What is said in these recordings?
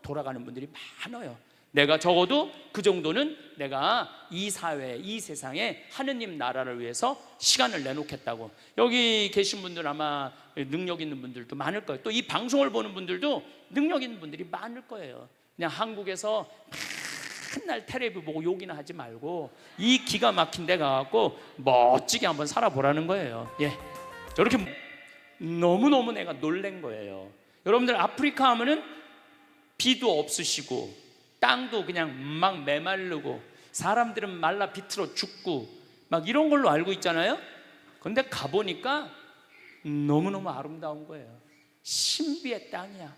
돌아가는 분들이 많아요. 내가 적어도 그 정도는 내가 이 사회, 이 세상에 하느님 나라를 위해서 시간을 내놓겠다고. 여기 계신 분들 아마 능력 있는 분들도 많을 거예요. 또 이 방송을 보는 분들도 능력 있는 분들이 많을 거예요. 그냥 한국에서 맨날 텔레비 보고 욕이나 하지 말고 이 기가 막힌 데 가갖고 멋지게 한번 살아보라는 거예요. 예, 저렇게 너무너무 내가 놀란 거예요. 여러분들 아프리카 하면은 비도 없으시고 땅도 그냥 막 메마르고 사람들은 말라 비틀어 죽고 막 이런 걸로 알고 있잖아요. 그런데 가보니까 너무너무 아름다운 거예요. 신비의 땅이야.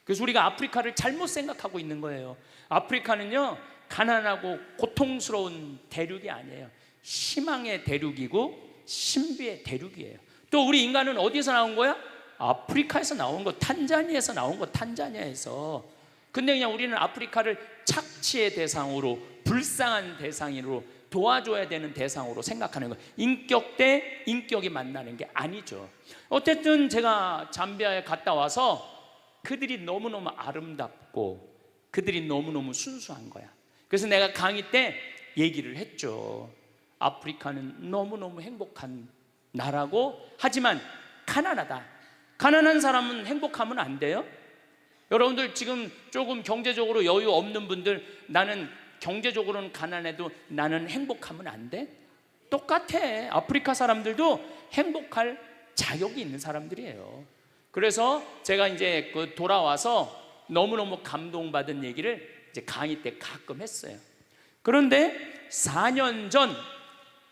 그래서 우리가 아프리카를 잘못 생각하고 있는 거예요. 아프리카는요, 가난하고 고통스러운 대륙이 아니에요. 희망의 대륙이고 신비의 대륙이에요. 또 우리 인간은 어디서 나온 거야? 아프리카에서 나온 거, 탄자니아에서 나온 거, 탄자니아에서. 근데 그냥 우리는 아프리카를 착취의 대상으로, 불쌍한 대상으로, 도와줘야 되는 대상으로 생각하는 거예요. 인격 대 인격이 만나는 게 아니죠. 어쨌든 제가 잠비아에 갔다 와서 그들이 너무너무 아름답고 그들이 너무너무 순수한 거야. 그래서 내가 강의 때 얘기를 했죠. 아프리카는 너무너무 행복한 나라고, 하지만 가난하다. 가난한 사람은 행복하면 안 돼요? 여러분들 지금 조금 경제적으로 여유 없는 분들, 나는 경제적으로는 가난해도 나는 행복하면 안 돼? 똑같아. 아프리카 사람들도 행복할 자격이 있는 사람들이에요. 그래서 제가 이제 돌아와서 너무너무 감동받은 얘기를 이제 강의 때 가끔 했어요. 그런데 4년 전,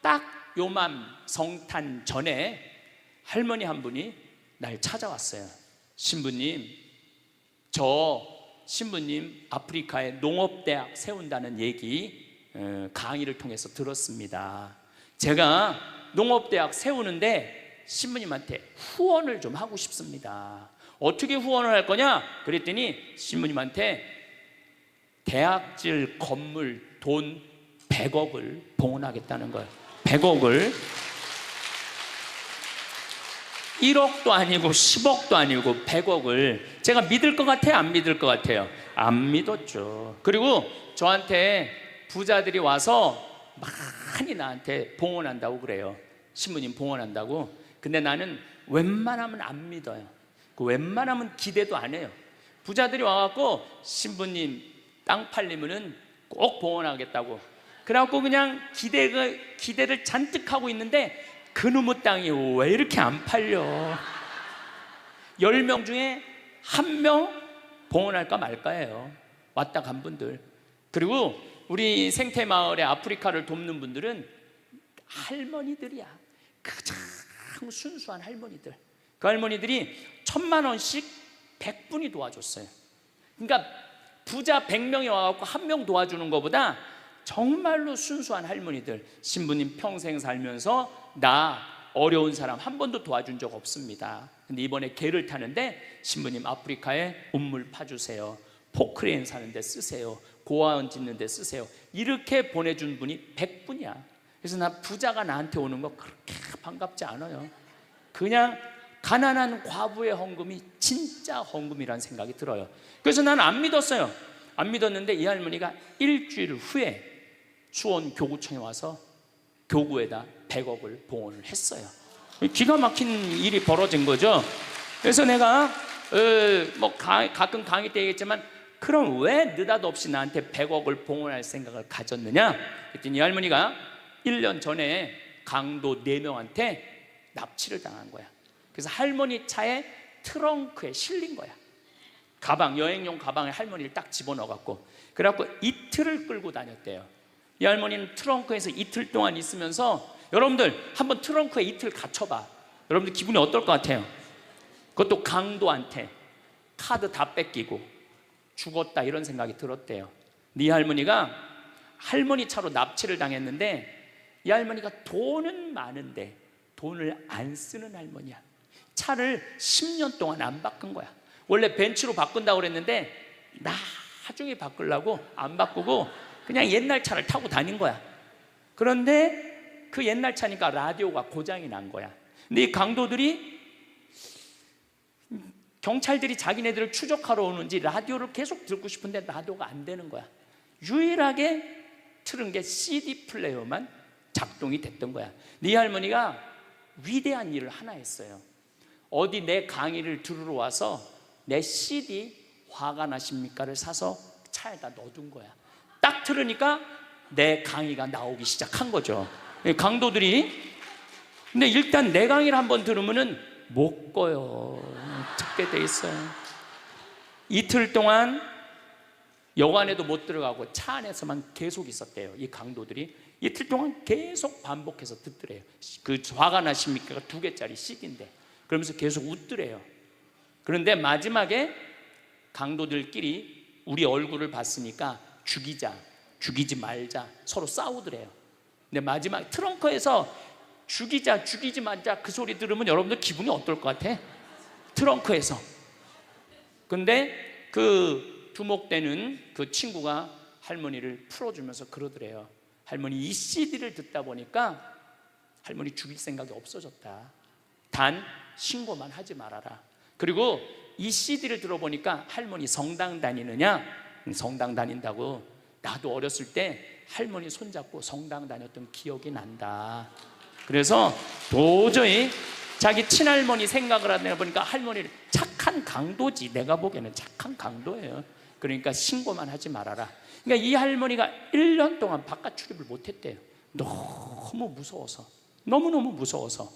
딱 요맘 성탄 전에 할머니 한 분이 날 찾아왔어요. 신부님, 저 신부님 아프리카에 농업대학 세운다는 얘기 강의를 통해서 들었습니다. 제가 농업대학 세우는데 신부님한테 후원을 좀 하고 싶습니다. 어떻게 후원을 할 거냐? 그랬더니 신부님한테 대학질 건물 돈 100억을 봉헌하겠다는 거예요. 100억을. 1억도 아니고 10억도 아니고 100억을. 제가 믿을 것 같아요? 안 믿을 것 같아요? 안 믿었죠. 그리고 저한테 부자들이 와서 많이 나한테 봉헌한다고 그래요. 신부님 봉헌한다고. 근데 나는 웬만하면 안 믿어요. 그 웬만하면 기대도 안 해요. 부자들이 와갖고 신부님 땅 팔리면은 꼭 봉헌하겠다고. 그래갖고 그냥 기대를 잔뜩 하고 있는데 그놈의 땅이 왜 이렇게 안 팔려? 10명 중에 1명 봉헌할까 말까예요. 왔다 간 분들. 그리고 우리 생태마을의 아프리카를 돕는 분들은 할머니들이야. 가장 순수한 할머니들. 그 할머니들이 1000만 원씩 100분이 도와줬어요. 그러니까 부자 100명이 와갖고 1명 도와주는 것보다 정말로 순수한 할머니들. 신부님 평생 살면서 나 어려운 사람 한 번도 도와준 적 없습니다. 근데 이번에 개를 타는데 신부님 아프리카에 우물 파주세요. 포크레인 사는데 쓰세요. 고아원 짓는데 쓰세요. 이렇게 보내준 분이 100분이야. 그래서 나 부자가 나한테 오는 거 그렇게 반갑지 않아요. 그냥 가난한 과부의 헌금이 진짜 헌금이라는 생각이 들어요. 그래서 나는 안 믿었어요. 안 믿었는데 이 할머니가 일주일 후에 수원 교구청에 와서 교구에다 100억을 봉헌을 했어요. 기가 막힌 일이 벌어진 거죠. 그래서 내가 가끔 강의 때 얘기했지만, 그럼 왜 느닷없이 나한테 100억을 봉헌할 생각을 가졌느냐? 그랬더니 이 할머니가 1년 전에 강도 4명한테 납치를 당한 거야. 그래서 할머니 차에 트렁크에 실린 거야. 가방, 여행용 가방에 할머니를 딱 집어넣어갖고, 그래갖고 이틀을 끌고 다녔대요. 이 할머니는 트렁크에서 이틀 동안 있으면서, 여러분들 한번 트렁크에 이틀 갇혀봐. 여러분들 기분이 어떨 것 같아요? 그것도 강도한테 카드 다 뺏기고 죽었다 이런 생각이 들었대요. 이 할머니가 할머니 차로 납치를 당했는데, 이 할머니가 돈은 많은데 돈을 안 쓰는 할머니야. 차를 10년 동안 안 바꾼 거야. 원래 벤츠로 바꾼다고 그랬는데 나중에 바꾸려고 안 바꾸고 그냥 옛날 차를 타고 다닌 거야. 그런데 그 옛날 차니까 라디오가 고장이 난 거야. 근데 이 강도들이 경찰들이 자기네들을 추적하러 오는지 라디오를 계속 듣고 싶은데 라디오가 안 되는 거야. 유일하게 틀은 게 CD 플레이어만 작동이 됐던 거야. 네 할머니가 위대한 일을 하나 했어요. 어디 내 강의를 들으러 와서 내 CD 화가 나십니까를 사서 차에다 넣어둔 거야. 딱 들으니까 내 강의가 나오기 시작한 거죠. 강도들이. 근데 일단 내 강의를 한번 들으면은 못 꺼요. 듣게 돼 있어요. 이틀 동안 여관에도 못 들어가고 차 안에서만 계속 있었대요. 이 강도들이 이틀 동안 계속 반복해서 듣더래요. 그 화가 나십니까 2개짜리 CD인데 그러면서 계속 웃더래요. 그런데 마지막에 강도들끼리 우리 얼굴을 봤으니까 죽이자, 죽이지 말자 서로 싸우더래요. 근데 마지막 트렁크에서 죽이자, 죽이지 말자 그 소리 들으면 여러분들 기분이 어떨 것 같아? 트렁크에서. 근데 그 두목되는 그 친구가 할머니를 풀어주면서 그러더래요. 할머니 이 CD를 듣다 보니까 할머니 죽일 생각이 없어졌다. 단 신고만 하지 말아라. 그리고 이 CD를 들어보니까 할머니 성당 다니느냐? 성당 다닌다고. 나도 어렸을 때 할머니 손잡고 성당 다녔던 기억이 난다. 그래서 도저히 자기 친할머니 생각을 하다 보니까 할머니를 착한 강도지. 내가 보기에는 착한 강도예요. 그러니까 신고만 하지 말아라. 그러니까 이 할머니가 1년 동안 바깥 출입을 못했대요. 너무 무서워서. 너무너무 무서워서.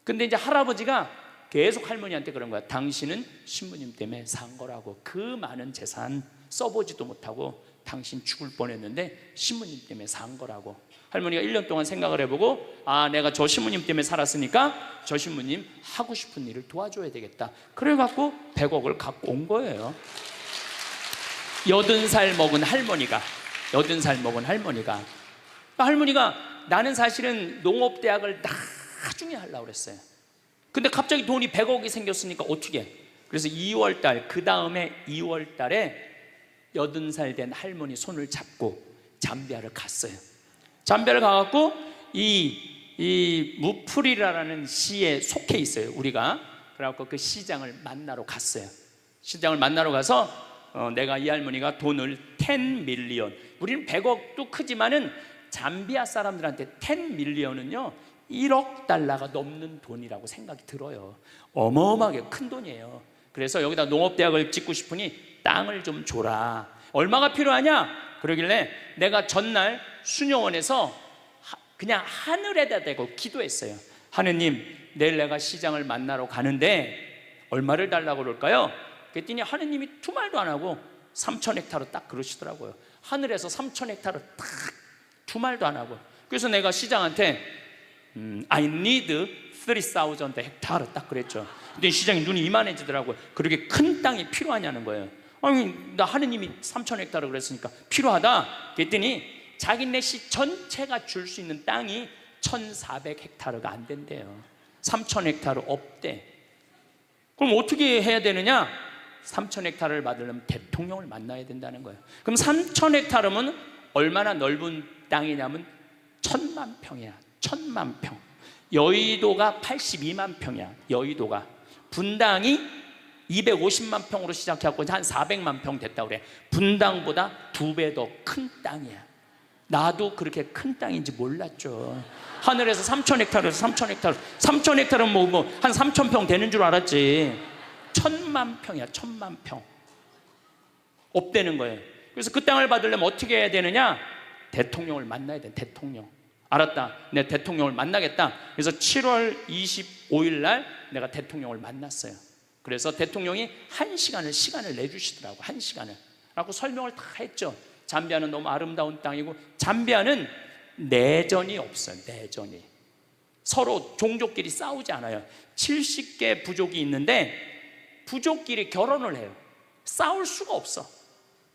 근데 이제 할아버지가 계속 할머니한테 그런 거야. 당신은 신부님 때문에 산 거라고. 그 많은 재산 써보지도 못하고 당신 죽을 뻔했는데 신부님 때문에 산 거라고. 할머니가 1년 동안 생각을 해보고 아 내가 저 신부님 때문에 살았으니까 저 신부님 하고 싶은 일을 도와줘야 되겠다. 그래갖고 100억을 갖고 온 거예요. 80살 먹은 할머니가 할머니가 나는 사실은 농업대학을 나중에 하려고 그랬어요. 근데 갑자기 돈이 100억이 생겼으니까 어떻게 해? 그래서 2월달 그 다음에 2월달에 80살 된 할머니 손을 잡고 잠비아를 갔어요. 잠비아를 가갖고 이 무프리라라는 시에 속해 있어요. 우리가 그래갖고 그 시장을 만나러 갔어요. 시장을 만나러 가서 내가 이 할머니가 돈을 10 밀리언, 우리는 100억도 크지만은 잠비아 사람들한테 10 밀리언은요 1억 달러가 넘는 돈이라고 생각이 들어요. 어마어마하게 큰 돈이에요. 그래서 여기다 농업대학을 짓고 싶으니 땅을 좀 줘라. 얼마가 필요하냐? 그러길래 내가 전날 수녀원에서 그냥 하늘에다 대고 기도했어요. 하느님, 내일 내가 시장을 만나러 가는데 얼마를 달라고 그럴까요? 그랬더니 하느님이 두 말도 안 하고 3,000헥타르 딱 그러시더라고요. 하늘에서 3,000헥타르 딱 두 말도 안 하고. 그래서 내가 시장한테 I need 3,000 헥타르 딱 그랬죠. 근데 시장이 눈이 이만해지더라고요. 그렇게 큰 땅이 필요하냐는 거예요. 아니 나 하느님이 3,000헥타르 그랬으니까 필요하다. 그랬더니 자기네 시 전체가 줄 수 있는 땅이 1,400헥타르가 안 된대요. 3,000헥타르 없대. 그럼 어떻게 해야 되느냐? 3,000헥타르를 받으려면 대통령을 만나야 된다는 거예요. 그럼 3,000헥타르면 얼마나 넓은 땅이냐면 1,000만 평이야. 1,000만 평. 여의도가 82만 평이야. 여의도가. 분당이 250만 평으로 시작해갖고 한 400만 평 됐다고 그래. 분당보다 2배 더 큰 땅이야. 나도 그렇게 큰 땅인지 몰랐죠. 하늘에서 3,000헥타르에서 3,000헥타르. 3,000헥타르는 뭐 한 3,000평 되는 줄 알았지. 1,000만 평이야. 1,000만 평. 없대는 거예요. 그래서 그 땅을 받으려면 어떻게 해야 되느냐? 대통령을 만나야 돼. 대통령. 알았다. 내 대통령을 만나겠다. 그래서 7월 25일 날 내가 대통령을 만났어요. 그래서 대통령이 1시간을 내주시더라고. 1시간을. 라고 설명을 다 했죠. 잠비아는 너무 아름다운 땅이고, 잠비아는 내전이 없어요. 내전이. 서로 종족끼리 싸우지 않아요. 70개 부족이 있는데 부족끼리 결혼을 해요. 싸울 수가 없어.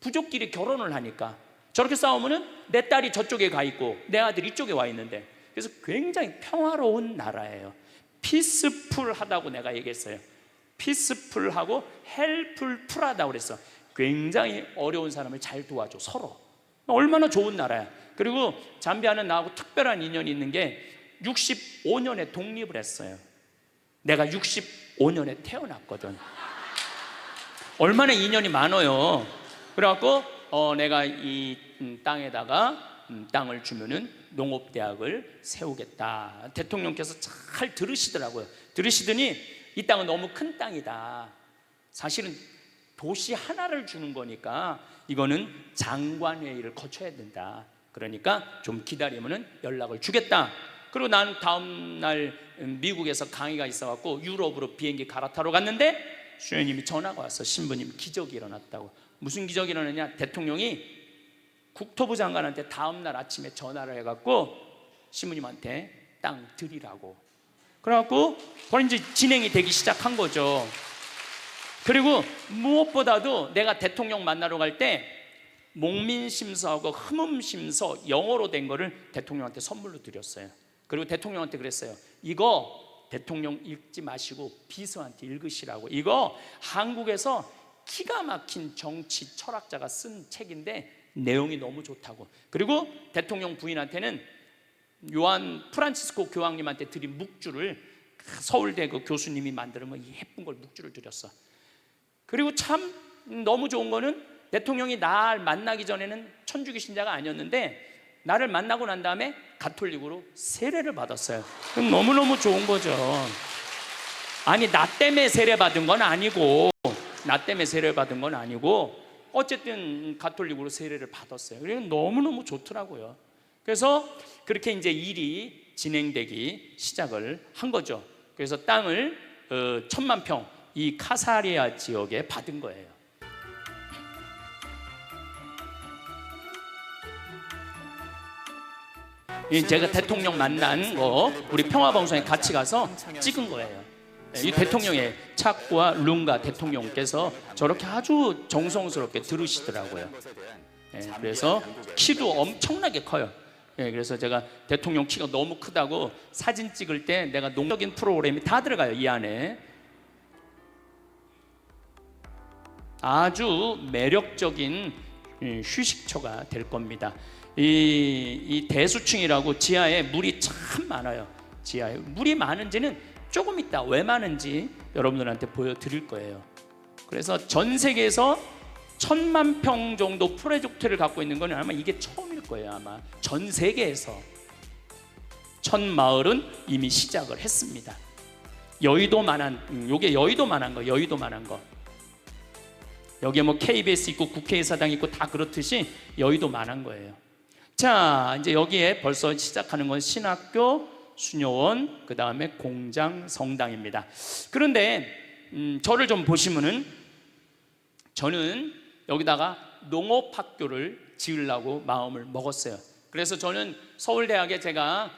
부족끼리 결혼을 하니까. 저렇게 싸우면은 내 딸이 저쪽에 가 있고 내 아들이 이쪽에 와 있는데, 그래서 굉장히 평화로운 나라예요. 피스풀하다고 내가 얘기했어요. 피스풀하고 헬풀풀하다고 그랬어. 굉장히 어려운 사람을 잘 도와줘. 서로. 얼마나 좋은 나라야. 그리고 잠비아는 나하고 특별한 인연이 있는 게 65년에 독립을 했어요. 내가 65년에 태어났거든. 얼마나 인연이 많아요. 그래갖고 내가 이 땅에다가 땅을 주면은 농업대학을 세우겠다. 대통령께서 잘 들으시더라고요. 들으시더니 이 땅은 너무 큰 땅이다. 사실은 도시 하나를 주는 거니까 이거는 장관회의를 거쳐야 된다. 그러니까 좀 기다리면은 연락을 주겠다. 그리고 난 다음 날 미국에서 강의가 있어갖고 유럽으로 비행기 갈아타러 갔는데 수녀님이 전화가 왔어. 신부님 기적이 일어났다고. 무슨 기적이 일어났냐? 대통령이 국토부 장관한테 다음 날 아침에 전화를 해갖고 신부님한테 땅 드리라고. 그래갖고 그걸 이제 진행이 되기 시작한 거죠. 그리고 무엇보다도 내가 대통령 만나러 갈 때 목민심서하고 흠음심서 영어로 된 거를 대통령한테 선물로 드렸어요. 그리고 대통령한테 그랬어요. 이거 대통령 읽지 마시고 비서한테 읽으시라고. 이거 한국에서 기가 막힌 정치 철학자가 쓴 책인데 내용이 너무 좋다고. 그리고 대통령 부인한테는 요한 프란치스코 교황님한테 드린 묵주를 서울대 그 교수님이 만드는 거 이 예쁜 걸 묵주를 드렸어. 그리고 참 너무 좋은 거는 대통령이 날 만나기 전에는 천주교 신자가 아니었는데 나를 만나고 난 다음에 가톨릭으로 세례를 받았어요. 그럼 너무너무 좋은 거죠. 아니 나 때문에 세례 받은 건 아니고 어쨌든 가톨릭으로 세례를 받았어요. 그래서 너무너무 좋더라고요. 그래서 그렇게 이제 일이 진행되기 시작을 한 거죠. 그래서 땅을 1000만 평 이 카사리아 지역에 받은 거예요. 제가 대통령 만난 거 우리 평화방송에 같이 가서 찍은 거예요. 이 대통령의 차쿠아 룽가 대통령께서 저렇게 아주 정성스럽게 들으시더라고요. 그래서 키도 엄청나게 커요. 그래서 제가 대통령 키가 너무 크다고 사진 찍을 때 내가 농적인 프로그램이 다 들어가요. 이 안에 아주 매력적인 휴식처가 될 겁니다. 이 대수층이라고 지하에 물이 참 많아요. 지하에 물이 많은지는 조금 이따 왜 많은지 여러분들한테 보여드릴 거예요. 그래서 전 세계에서 1000만 평 정도 프로젝트를 갖고 있는 건 아마 이게 처음일 거예요. 아마 전 세계에서 1000마을은 이미 시작을 했습니다. 여의도만한 요게 여의도만한 거. 여기에 뭐 KBS 있고 국회의사당 있고 다 그렇듯이 여의도만한 거예요. 자, 이제 여기에 벌써 시작하는 건 신학교, 수녀원, 그 다음에 공장, 성당입니다. 그런데 저를 좀 보시면은 저는 여기다가 농업학교를 지으려고 마음을 먹었어요. 그래서 저는 서울대학에 제가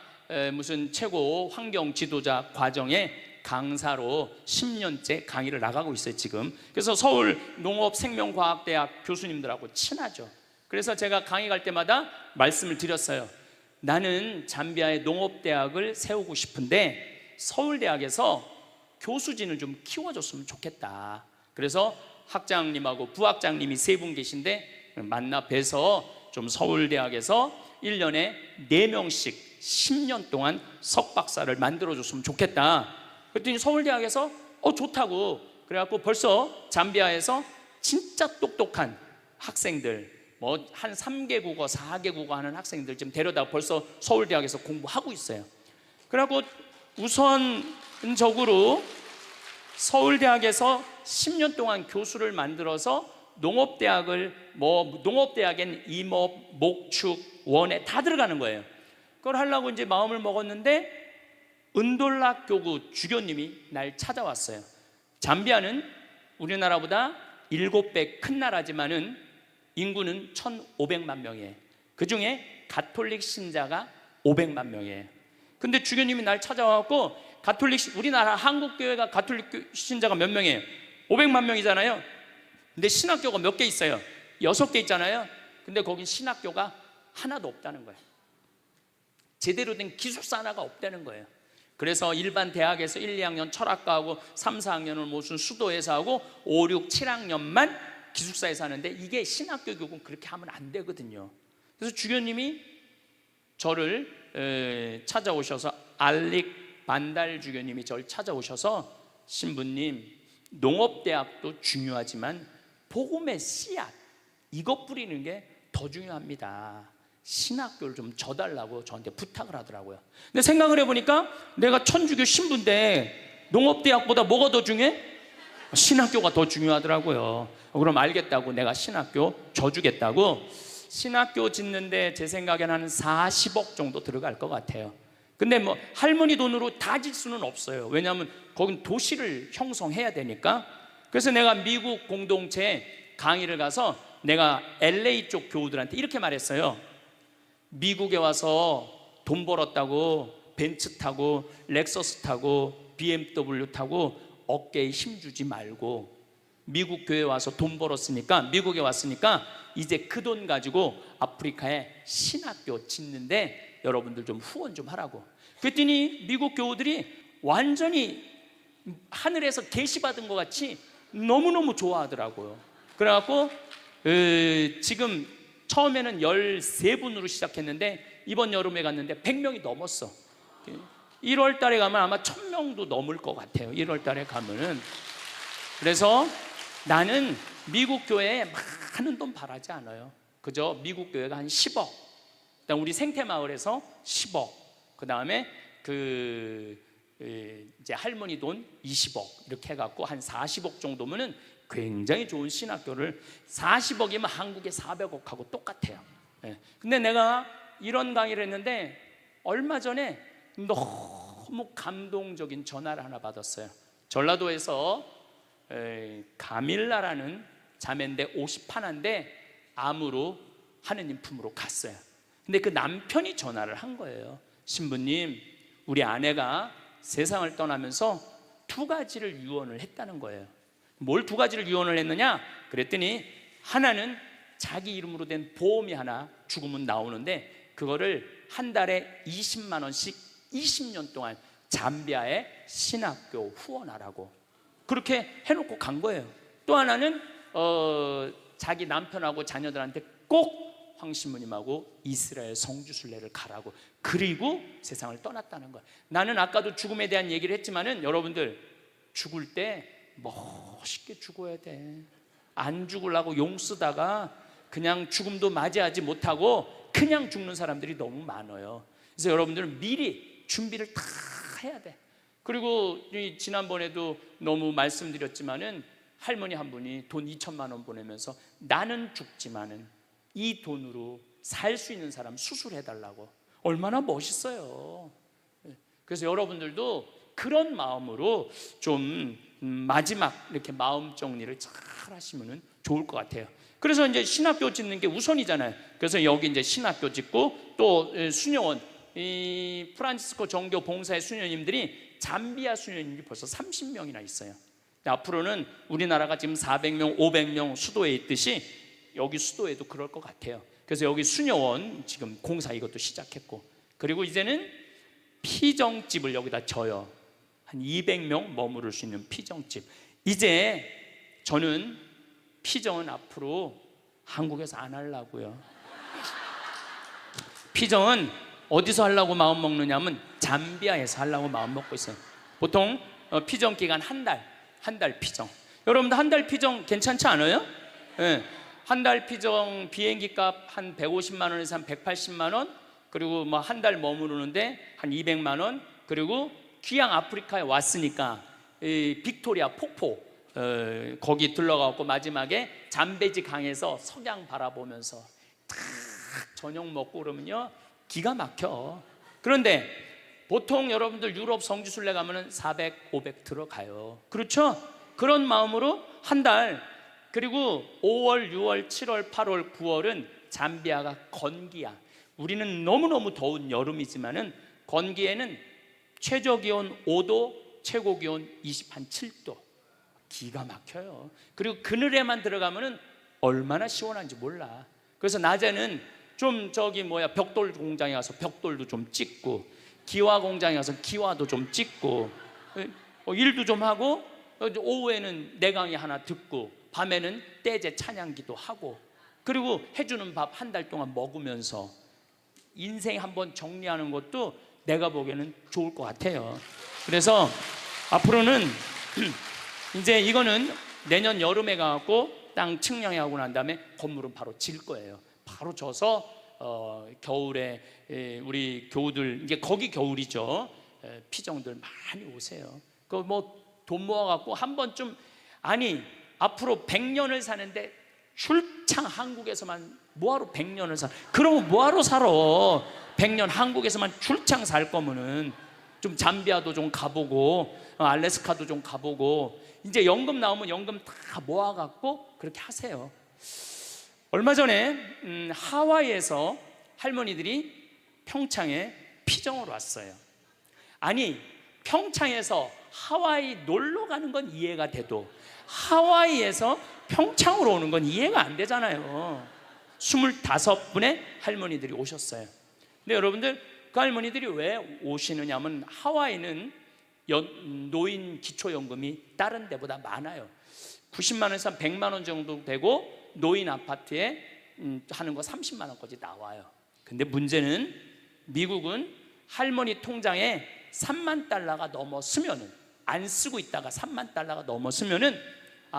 무슨 최고 환경 지도자 과정에 강사로 10년째 강의를 나가고 있어요 지금. 그래서 서울 농업생명과학대학 교수님들하고 친하죠. 그래서 제가 강의 갈 때마다 말씀을 드렸어요. 나는 잠비아에 농업대학을 세우고 싶은데 서울대학에서 교수진을 좀 키워줬으면 좋겠다. 그래서 학장님하고 부학장님이 3분 계신데 만나 뵈서 좀 서울대학에서 1년에 4명씩 10년 동안 석박사를 만들어줬으면 좋겠다. 그랬더니 서울대학에서 좋다고 그래갖고 벌써 잠비아에서 진짜 똑똑한 학생들 뭐 한 3개 국어 4개 국어 하는 학생들 지금 데려다 벌써 서울대학에서 공부하고 있어요. 그래갖고 우선적으로 서울대학에서 10년 동안 교수를 만들어서 농업대학을 농업대학엔 임업, 목축, 원예 다 들어가는 거예요. 그걸 하려고 이제 마음을 먹었는데 은돌락 교구 주교님이 날 찾아왔어요. 잠비아는 우리나라보다 7배 큰 나라지만은 인구는 1,500만 명이에요. 그 중에 가톨릭 신자가 500만 명이에요. 근데 주교님이 날 찾아와갖고 우리나라 한국교회가 가톨릭 신자가 몇 명이에요? 500만 명이잖아요. 근데 신학교가 몇 개 있어요? 6개 있잖아요. 근데 거긴 신학교가 하나도 없다는 거예요. 제대로 된 기숙사 하나가 없다는 거예요. 그래서 일반 대학에서 1, 2학년 철학과하고 3, 4학년은 무슨 수도에서 하고 5, 6, 7학년만 기숙사에서 하는데 이게 신학교 교육은 그렇게 하면 안 되거든요. 그래서 주교님이 저를 찾아오셔서 알릭 만달 주교님이 저를 찾아오셔서 신부님, 농업대학도 중요하지만 복음의 씨앗 이것 뿌리는 게 더 중요합니다. 신학교를 좀 줘달라고 저한테 부탁을 하더라고요. 근데 생각을 해보니까 내가 천주교 신부인데 농업대학보다 뭐가 더 중요해? 신학교가 더 중요하더라고요. 그럼 알겠다고 내가 신학교 줘주겠다고. 신학교 짓는데 제 생각에는 한 40억 정도 들어갈 것 같아요. 근데 뭐 할머니 돈으로 다 질 수는 없어요. 왜냐하면 거긴 도시를 형성해야 되니까. 그래서 내가 미국 공동체에 강의를 가서 내가 LA 쪽 교우들한테 이렇게 말했어요. 미국에 와서 돈 벌었다고 벤츠 타고 렉서스 타고 BMW 타고 어깨에 힘주지 말고, 미국 교회에 와서 돈 벌었으니까, 미국에 왔으니까 이제 그 돈 가지고 아프리카에 신학교 짓는데 여러분들 좀 후원 좀 하라고. 그랬더니 미국 교우들이 완전히 하늘에서 계시받은 것 같이 너무너무 좋아하더라고요. 그래갖고 지금 처음에는 13분으로 시작했는데 이번 여름에 갔는데 100명이 넘었어. 1월 달에 가면 아마 1000명도 넘을 것 같아요. 1월 달에 가면은. 그래서 나는 미국 교회에 많은 돈 바라지 않아요. 그저 미국 교회가 한 10억, 그다음 우리 생태마을에서 10억, 그 다음에 이제 할머니 돈 20억 이렇게 해갖고 한 40억 정도면은 굉장히 좋은 신학교를, 40억이면 한국의 400억하고 똑같아요. 근데 내가 이런 강의를 했는데 얼마 전에 너무 감동적인 전화를 하나 받았어요. 전라도에서 가밀라라는 자매인데 51인데 암으로 하느님 품으로 갔어요. 근데 그 남편이 전화를 한 거예요. 신부님, 우리 아내가 세상을 떠나면서 2가지를 유언을 했다는 거예요. 뭘 2가지를 유언을 했느냐? 그랬더니 하나는 자기 이름으로 된 보험이 하나 죽으면 나오는데 그거를 한 달에 20만 원씩 20년 동안 잠비아에 신학교 후원하라고 그렇게 해놓고 간 거예요. 또 하나는 자기 남편하고 자녀들한테 꼭 황신부님하고 이스라엘 성주순례를 가라고, 그리고 세상을 떠났다는 거예요. 나는 아까도 죽음에 대한 얘기를 했지만은 여러분들, 죽을 때 멋있게 죽어야 돼. 안 죽으려고 용 쓰다가 그냥 죽음도 맞이하지 못하고 그냥 죽는 사람들이 너무 많아요. 그래서 여러분들은 미리 준비를 다 해야 돼. 그리고 지난번에도 너무 말씀드렸지만은 할머니 한 분이 돈 2천만 원 보내면서 나는 죽지만은 이 돈으로 살 수 있는 사람 수술해달라고. 얼마나 멋있어요. 그래서 여러분들도 그런 마음으로 좀 마지막 이렇게 마음 정리를 잘 하시면 좋을 것 같아요. 그래서 이제 신학교 짓는 게 우선이잖아요. 그래서 여기 이제 신학교 짓고 또 수녀원, 이 프란치스코 정교 봉사의 수녀님들이 잠비아 수녀님이 벌써 30명이나 있어요. 앞으로는 우리나라가 지금 400명, 500명 수도에 있듯이 여기 수도에도 그럴 것 같아요. 그래서 여기 수녀원 지금 공사 이것도 시작했고, 그리고 이제는 피정집을 여기다 져요. 한 200명 머무를 수 있는 피정집. 이제 저는 피정은 앞으로 한국에서 안 하려고요. 피정은 어디서 하려고 마음 먹느냐면 잠비아에서 하려고 마음 먹고 있어요. 보통 피정 기간 한 달 피정. 여러분들 한 달 피정 괜찮지 않아요? 네. 한 달 피정 비행기 값 한 150만 원에서 한 180만 원, 그리고 뭐 한 달 머무르는데 한 200만 원, 그리고 귀양 아프리카에 왔으니까 이 빅토리아 폭포 거기 들러가고 마지막에 잠베지 강에서 석양 바라보면서 탁 저녁 먹고 그러면요 기가 막혀. 그런데 보통 여러분들 유럽 성지순례 가면은 400, 500 들어가요. 그렇죠? 그런 마음으로 한 달. 그리고 5월, 6월, 7월, 8월, 9월은 잠비아가 건기야. 우리는 너무너무 더운 여름이지만은 건기에는 최저 기온 5도, 최고 기온 27도. 기가 막혀요. 그리고 그늘에만 들어가면은 얼마나 시원한지 몰라. 그래서 낮에는 좀 벽돌 공장에 가서 벽돌도 좀 찍고, 기와 공장에 가서 기와도 좀 찍고, 일도 좀 하고, 오후에는 내강의 하나 듣고, 밤에는 떼제 찬양기도 하고, 그리고 해주는 밥 한 달 동안 먹으면서 인생 한번 정리하는 것도 내가 보기에는 좋을 것 같아요. 그래서 앞으로는 이제 이거는 내년 여름에 가고 땅 측량하고 난 다음에 건물은 바로 질 거예요. 바로 져서 겨울에 우리 교우들, 이제 거기 겨울이죠. 피정들 많이 오세요. 그 뭐 돈 모아갖고 한 번쯤, 아니 앞으로 100년을 사는데 출장 한국에서만 뭐하러 100년을 사? 그러면 뭐하러 살아? 100년 한국에서만 출장 살 거면은 좀 잠비아도 좀 가보고 알래스카도 좀 가보고, 이제 연금 나오면 연금 다 모아갖고 그렇게 하세요. 얼마 전에 하와이에서 할머니들이 평창에 피정을 왔어요. 아니 평창에서 하와이 놀러 가는 건 이해가 돼도 하와이에서 평창으로 오는 건 이해가 안 되잖아요. 25분의 할머니들이 오셨어요. 근데 여러분들, 그 할머니들이 왜 오시느냐면 하와이는 노인 기초연금이 다른 데보다 많아요. 90만 원에서 100만 원 정도 되고 노인 아파트에 하는 거 30만 원까지 나와요. 근데 문제는 미국은 할머니 통장에 3만 달러가 넘었으면은, 안 쓰고 있다가 3만 달러가 넘었으면은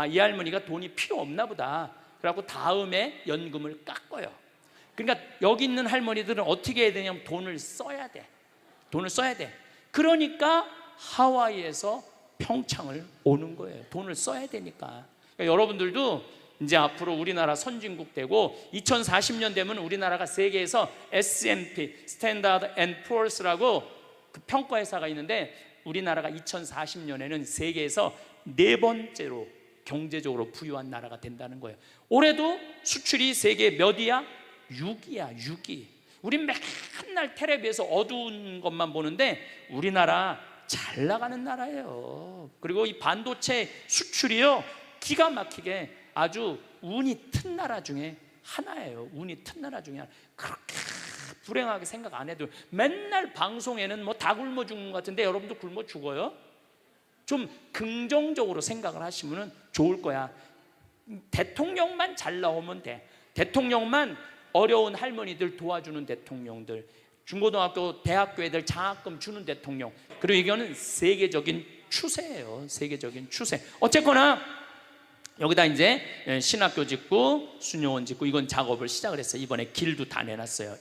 이 할머니가 돈이 필요 없나 보다, 그래갖고 다음에 연금을 깎아요. 그러니까 여기 있는 할머니들은 어떻게 해야 되냐면 돈을 써야 돼. 돈을 써야 돼. 그러니까 하와이에서 평창을 오는 거예요. 돈을 써야 되니까. 그러니까 여러분들도 이제 앞으로 우리나라 선진국 되고 2040년 되면 우리나라가 세계에서 S&P 스탠다드 앤 푸어스라고 그 평가 회사가 있는데, 우리나라가 2040년에는 세계에서 4번째로 경제적으로 부유한 나라가 된다는 거예요. 올해도 수출이 세계 몇이야? 6위야. 6위. 우리 맨날 텔레비에서 어두운 것만 보는데 우리나라 잘 나가는 나라예요. 그리고 이 반도체 수출이요, 기가 막히게 아주 운이 튼 나라 중에 하나예요. 운이 튼 나라 중에 하나. 그렇게 불행하게 생각 안 해도 맨날 방송에는 뭐 다 굶어 죽는 것 같은데 여러분도 굶어 죽어요? 좀 긍정적으로 생각을 하시면 좋을 거야. 대통령만 잘 나오면 돼. 대통령만 어려운 할머니들 도와주는 대통령들, 중고등학교 대학교 애들 장학금 주는 대통령, 그리고 이거는 세계적인 추세예요. 세계적인 추세. 어쨌거나 여기다 이제 신학교 짓고 수녀원 짓고 이건 작업을 시작을 했어요. 이번에 길도 다 내놨어요.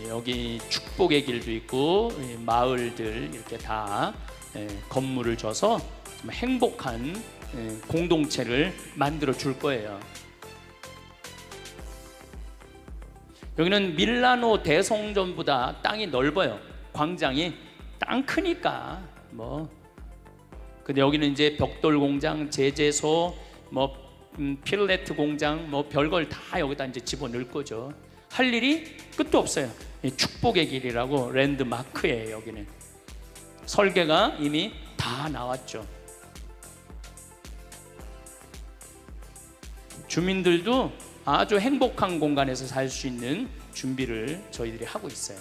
여기 축복의 길도 있고 마을들 이렇게 다 건물을 줘서 좀 행복한 공동체를 만들어 줄 거예요. 여기는 밀라노 대성전보다 땅이 넓어요. 광장이 땅 크니까 뭐. 근데 여기는 이제 벽돌 공장, 제재소, 뭐 필레트 공장, 뭐 별걸 다 여기다 이제 집어넣을 거죠. 할 일이 끝도 없어요. 축복의 길이라고 랜드마크예요. 여기는 설계가 이미 다 나왔죠. 주민들도 아주 행복한 공간에서 살 수 있는 준비를 저희들이 하고 있어요.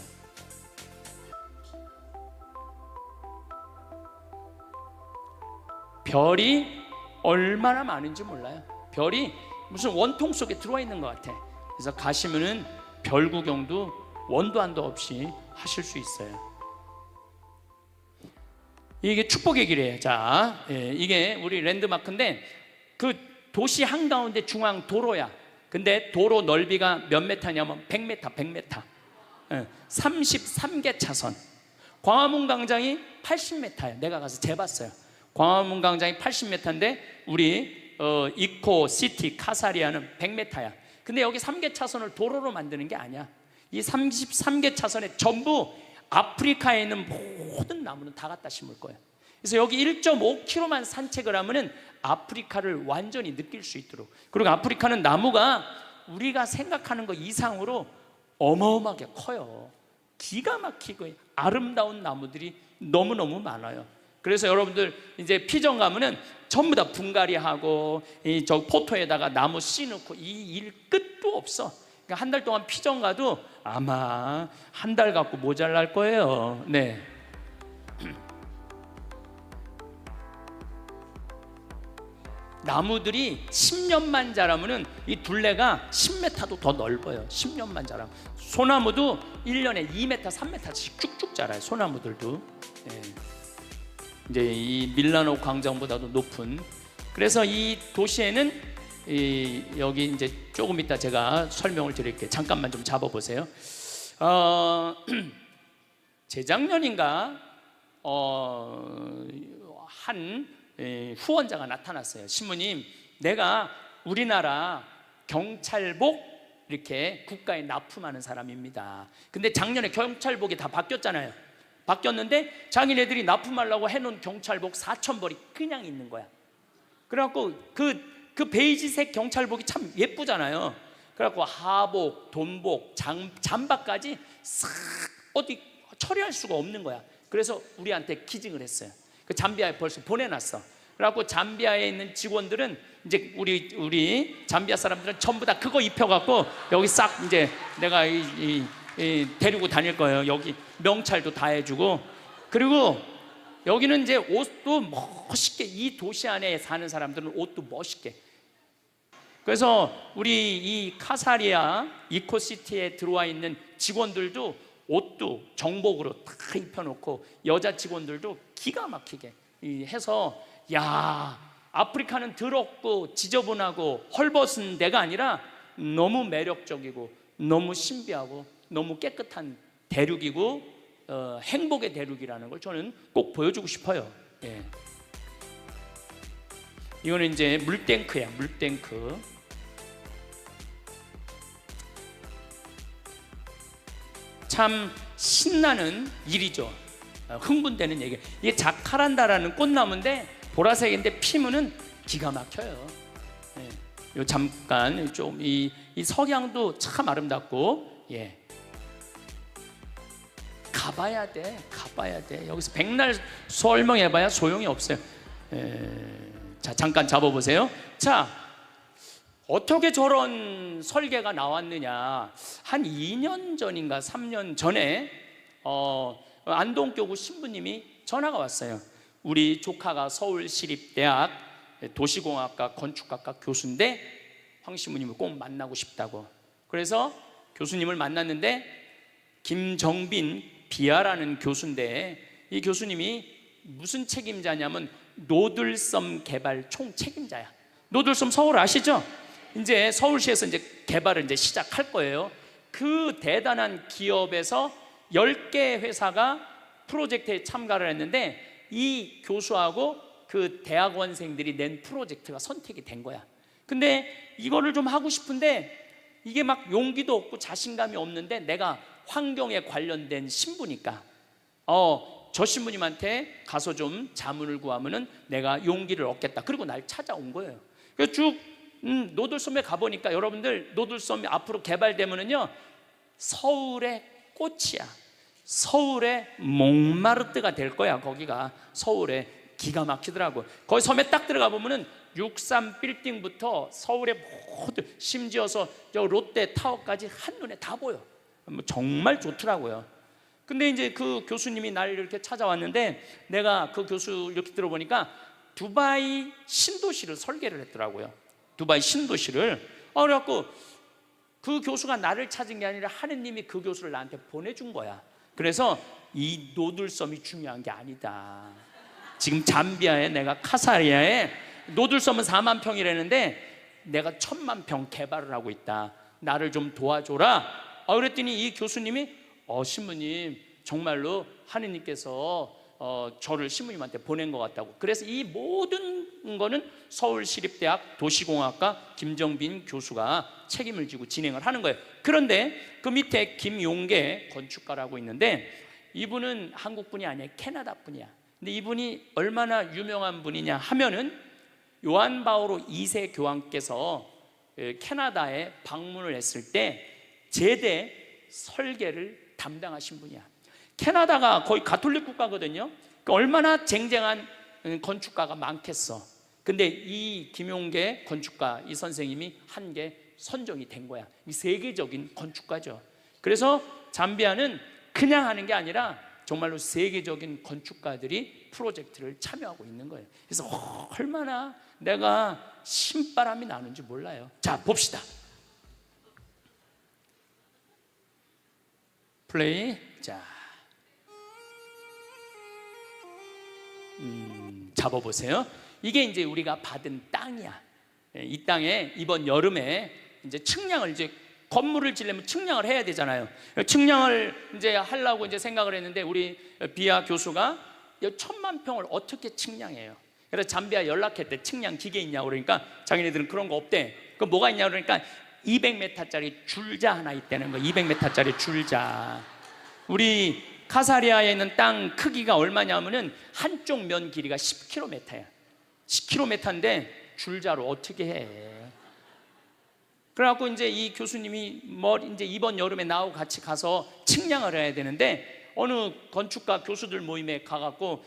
별이 얼마나 많은지 몰라요. 별이 무슨 원통 속에 들어와 있는 것 같아. 그래서 가시면은 별 구경도 원도 한도 없이 하실 수 있어요. 이게 축복의 길이에요. 자, 이게 우리 랜드마크인데 그 도시 한가운데 중앙 도로야. 근데 도로 넓이가 몇 메타냐면 100m, 100m. 33개 차선. 광화문 광장이 80m예요. 내가 가서 재봤어요. 광화문 광장이 80m인데 우리 이코 시티 카사리아는 100m야. 근데 여기 3개 차선을 도로로 만드는 게 아니야. 이 33개 차선에 전부 아프리카에 있는 모든 나무는 다 갖다 심을 거예요. 그래서 여기 1.5km만 산책을 하면은 아프리카를 완전히 느낄 수 있도록. 그리고 아프리카는 나무가 우리가 생각하는 것 이상으로 어마어마하게 커요. 기가 막히고 아름다운 나무들이 너무너무 많아요. 그래서 여러분들 이제 피정 가면은 전부 다 분갈이하고 저 포토에다가 나무 씨 넣고 이 일 끝도 없어. 그러니까 한 달 동안 피정 가도 아마 한 달 갖고 모자랄 거예요. 네. 나무들이 10년만 자라면은 이 둘레가 10m도 더 넓어요. 10년만 자라면. 소나무도 1년에 2m, 3m씩 쭉쭉 자라요. 소나무들도. 예. 이제 이 밀라노 광장보다도 높은. 그래서 이 도시에는 여기 이제 조금 이따 제가 설명을 드릴게요. 잠깐만 좀 잡아보세요. 재작년인가 한 후원자가 나타났어요. 신부님, 내가 우리나라 경찰복 이렇게 국가에 납품하는 사람입니다. 근데 작년에 경찰복이 다 바뀌었잖아요. 바뀌었는데 자기네들이 납품하려고 해놓은 경찰복 4,000벌이 그냥 있는 거야. 그래갖고 그 베이지색 경찰복이 참 예쁘잖아요. 그래갖고 하복, 돈복, 잠바까지 싹 어디 처리할 수가 없는 거야. 그래서 우리한테 기증을 했어요. 그 잠비아에 벌써 보내놨어. 그래갖고 잠비아에 있는 직원들은 이제 우리 잠비아 사람들은 전부 다 그거 입혀갖고 여기 싹 이제 내가 데리고 다닐 거예요. 여기 명찰도 다 해주고. 그리고 여기는 이제 옷도 멋있게, 이 도시 안에 사는 사람들은 옷도 멋있게. 그래서 우리 이 카사리아 이코시티에 들어와 있는 직원들도 옷도 정복으로 다 입혀놓고 여자 직원들도 기가 막히게 해서, 야, 아프리카는 더럽고 지저분하고 헐벗은 데가 아니라 너무 매력적이고 너무 신비하고 너무 깨끗한 대륙이고 행복의 대륙이라는 걸 저는 꼭 보여주고 싶어요. 예. 이거는 이제 물탱크야, 물탱크. 참 신나는 일이죠. 흥분되는 얘기. 이게 자카란다라는 꽃나무인데 보라색인데 피면은 기가 막혀요. 예. 요 잠깐 좀 이 석양도 참 아름답고, 예. 가봐야 돼. 여기서 백날 설명해봐야 소용이 없어요. 자, 잠깐 잡아보세요. 자, 어떻게 저런 설계가 나왔느냐. 한 2년 전인가 3년 전에 안동교구 신부님이 전화가 왔어요. 우리 조카가 서울시립대학 도시공학과 건축학과 교수인데 황 신부님을 꼭 만나고 싶다고. 그래서 교수님을 만났는데 김정빈 비아라는 교수인데, 이 교수님이 무슨 책임자냐면 노들섬 개발 총 책임자야. 노들섬 서울 아시죠? 이제 서울시에서 이제 개발을 이제 시작할 거예요. 그 대단한 기업에서 10개 회사가 프로젝트에 참가를 했는데 이 교수하고 그 대학원생들이 낸 프로젝트가 선택이 된 거야. 근데 이거를 좀 하고 싶은데 이게 막 용기도 없고 자신감이 없는데, 내가 환경에 관련된 신부니까 저 신부님한테 가서 좀 자문을 구하면은 내가 용기를 얻겠다. 그리고 날 찾아온 거예요. 그래서 쭉 노들섬에 가보니까, 여러분들 노들섬이 앞으로 개발되면은요 서울의 꽃이야. 서울의 몽마르트가 될 거야. 거기가 서울에 기가 막히더라고. 거기 섬에 딱 들어가 보면은 63 빌딩부터 서울의 모든, 심지어서 저 롯데 타워까지 한눈에 다 보여. 정말 좋더라고요. 근데 이제 그 교수님이 날 이렇게 찾아왔는데, 내가 그 교수 이렇게 들어보니까 두바이 신도시를 설계를 했더라고요. 두바이 신도시를. 그래갖고 그 교수가 나를 찾은 게 아니라 하느님이 그 교수를 나한테 보내준 거야. 그래서 이 노들섬이 중요한 게 아니다. 지금 잠비아에, 내가 카사리아에 노들섬은 4만 평이라는데 내가 1,000만 평 개발을 하고 있다. 나를 좀 도와줘라. 그랬더니 이 교수님이 신부님, 정말로 하느님께서 저를 신부님한테 보낸 것 같다고. 그래서 이 모든 거는 서울시립대학 도시공학과 김정빈 교수가 책임을 지고 진행을 하는 거예요. 그런데 그 밑에 김용계 건축가라고 있는데, 이분은 한국 분이 아니에요. 캐나다 분이야. 근데 이분이 얼마나 유명한 분이냐 하면은 요한 바오로 2세 교황께서 캐나다에 방문을 했을 때 제대 설계를 담당하신 분이야. 캐나다가 거의 가톨릭 국가거든요. 그러니까 얼마나 쟁쟁한 건축가가 많겠어. 근데 이 김용계 건축가, 이 선생님이 한 게 선정이 된 거야. 이 세계적인 건축가죠. 그래서 잠비아는 그냥 하는 게 아니라 정말로 세계적인 건축가들이 프로젝트를 참여하고 있는 거예요. 그래서 얼마나 내가 신바람이 나는지 몰라요. 자, 봅시다. 플레이. 자, 잡아보세요. 이게 이제 우리가 받은 땅이야. 이 땅에 이번 여름에 이제 측량을, 이제 건물을 지려면 측량을 해야 되잖아요. 측량을 이제 하려고 이제 생각을 했는데 우리 비아 교수가 1000만 평을 어떻게 측량해요? 그래서 잠비아 연락했대. 측량 기계 있냐고. 그러니까 자기네들은 그런 거 없대. 그 뭐가 있냐고. 그러니까 200m짜리 줄자 하나 있다는 거. 200m짜리 줄자. 우리 카사리아에 있는 땅 크기가 얼마냐면은 한쪽 면 길이가 10km야. 10km인데 줄자로 어떻게 해? 그래갖고 이제 이 교수님이 이제 이번 여름에 나하고 같이 가서 측량을 해야 되는데 어느 건축가 교수들 모임에 가갖고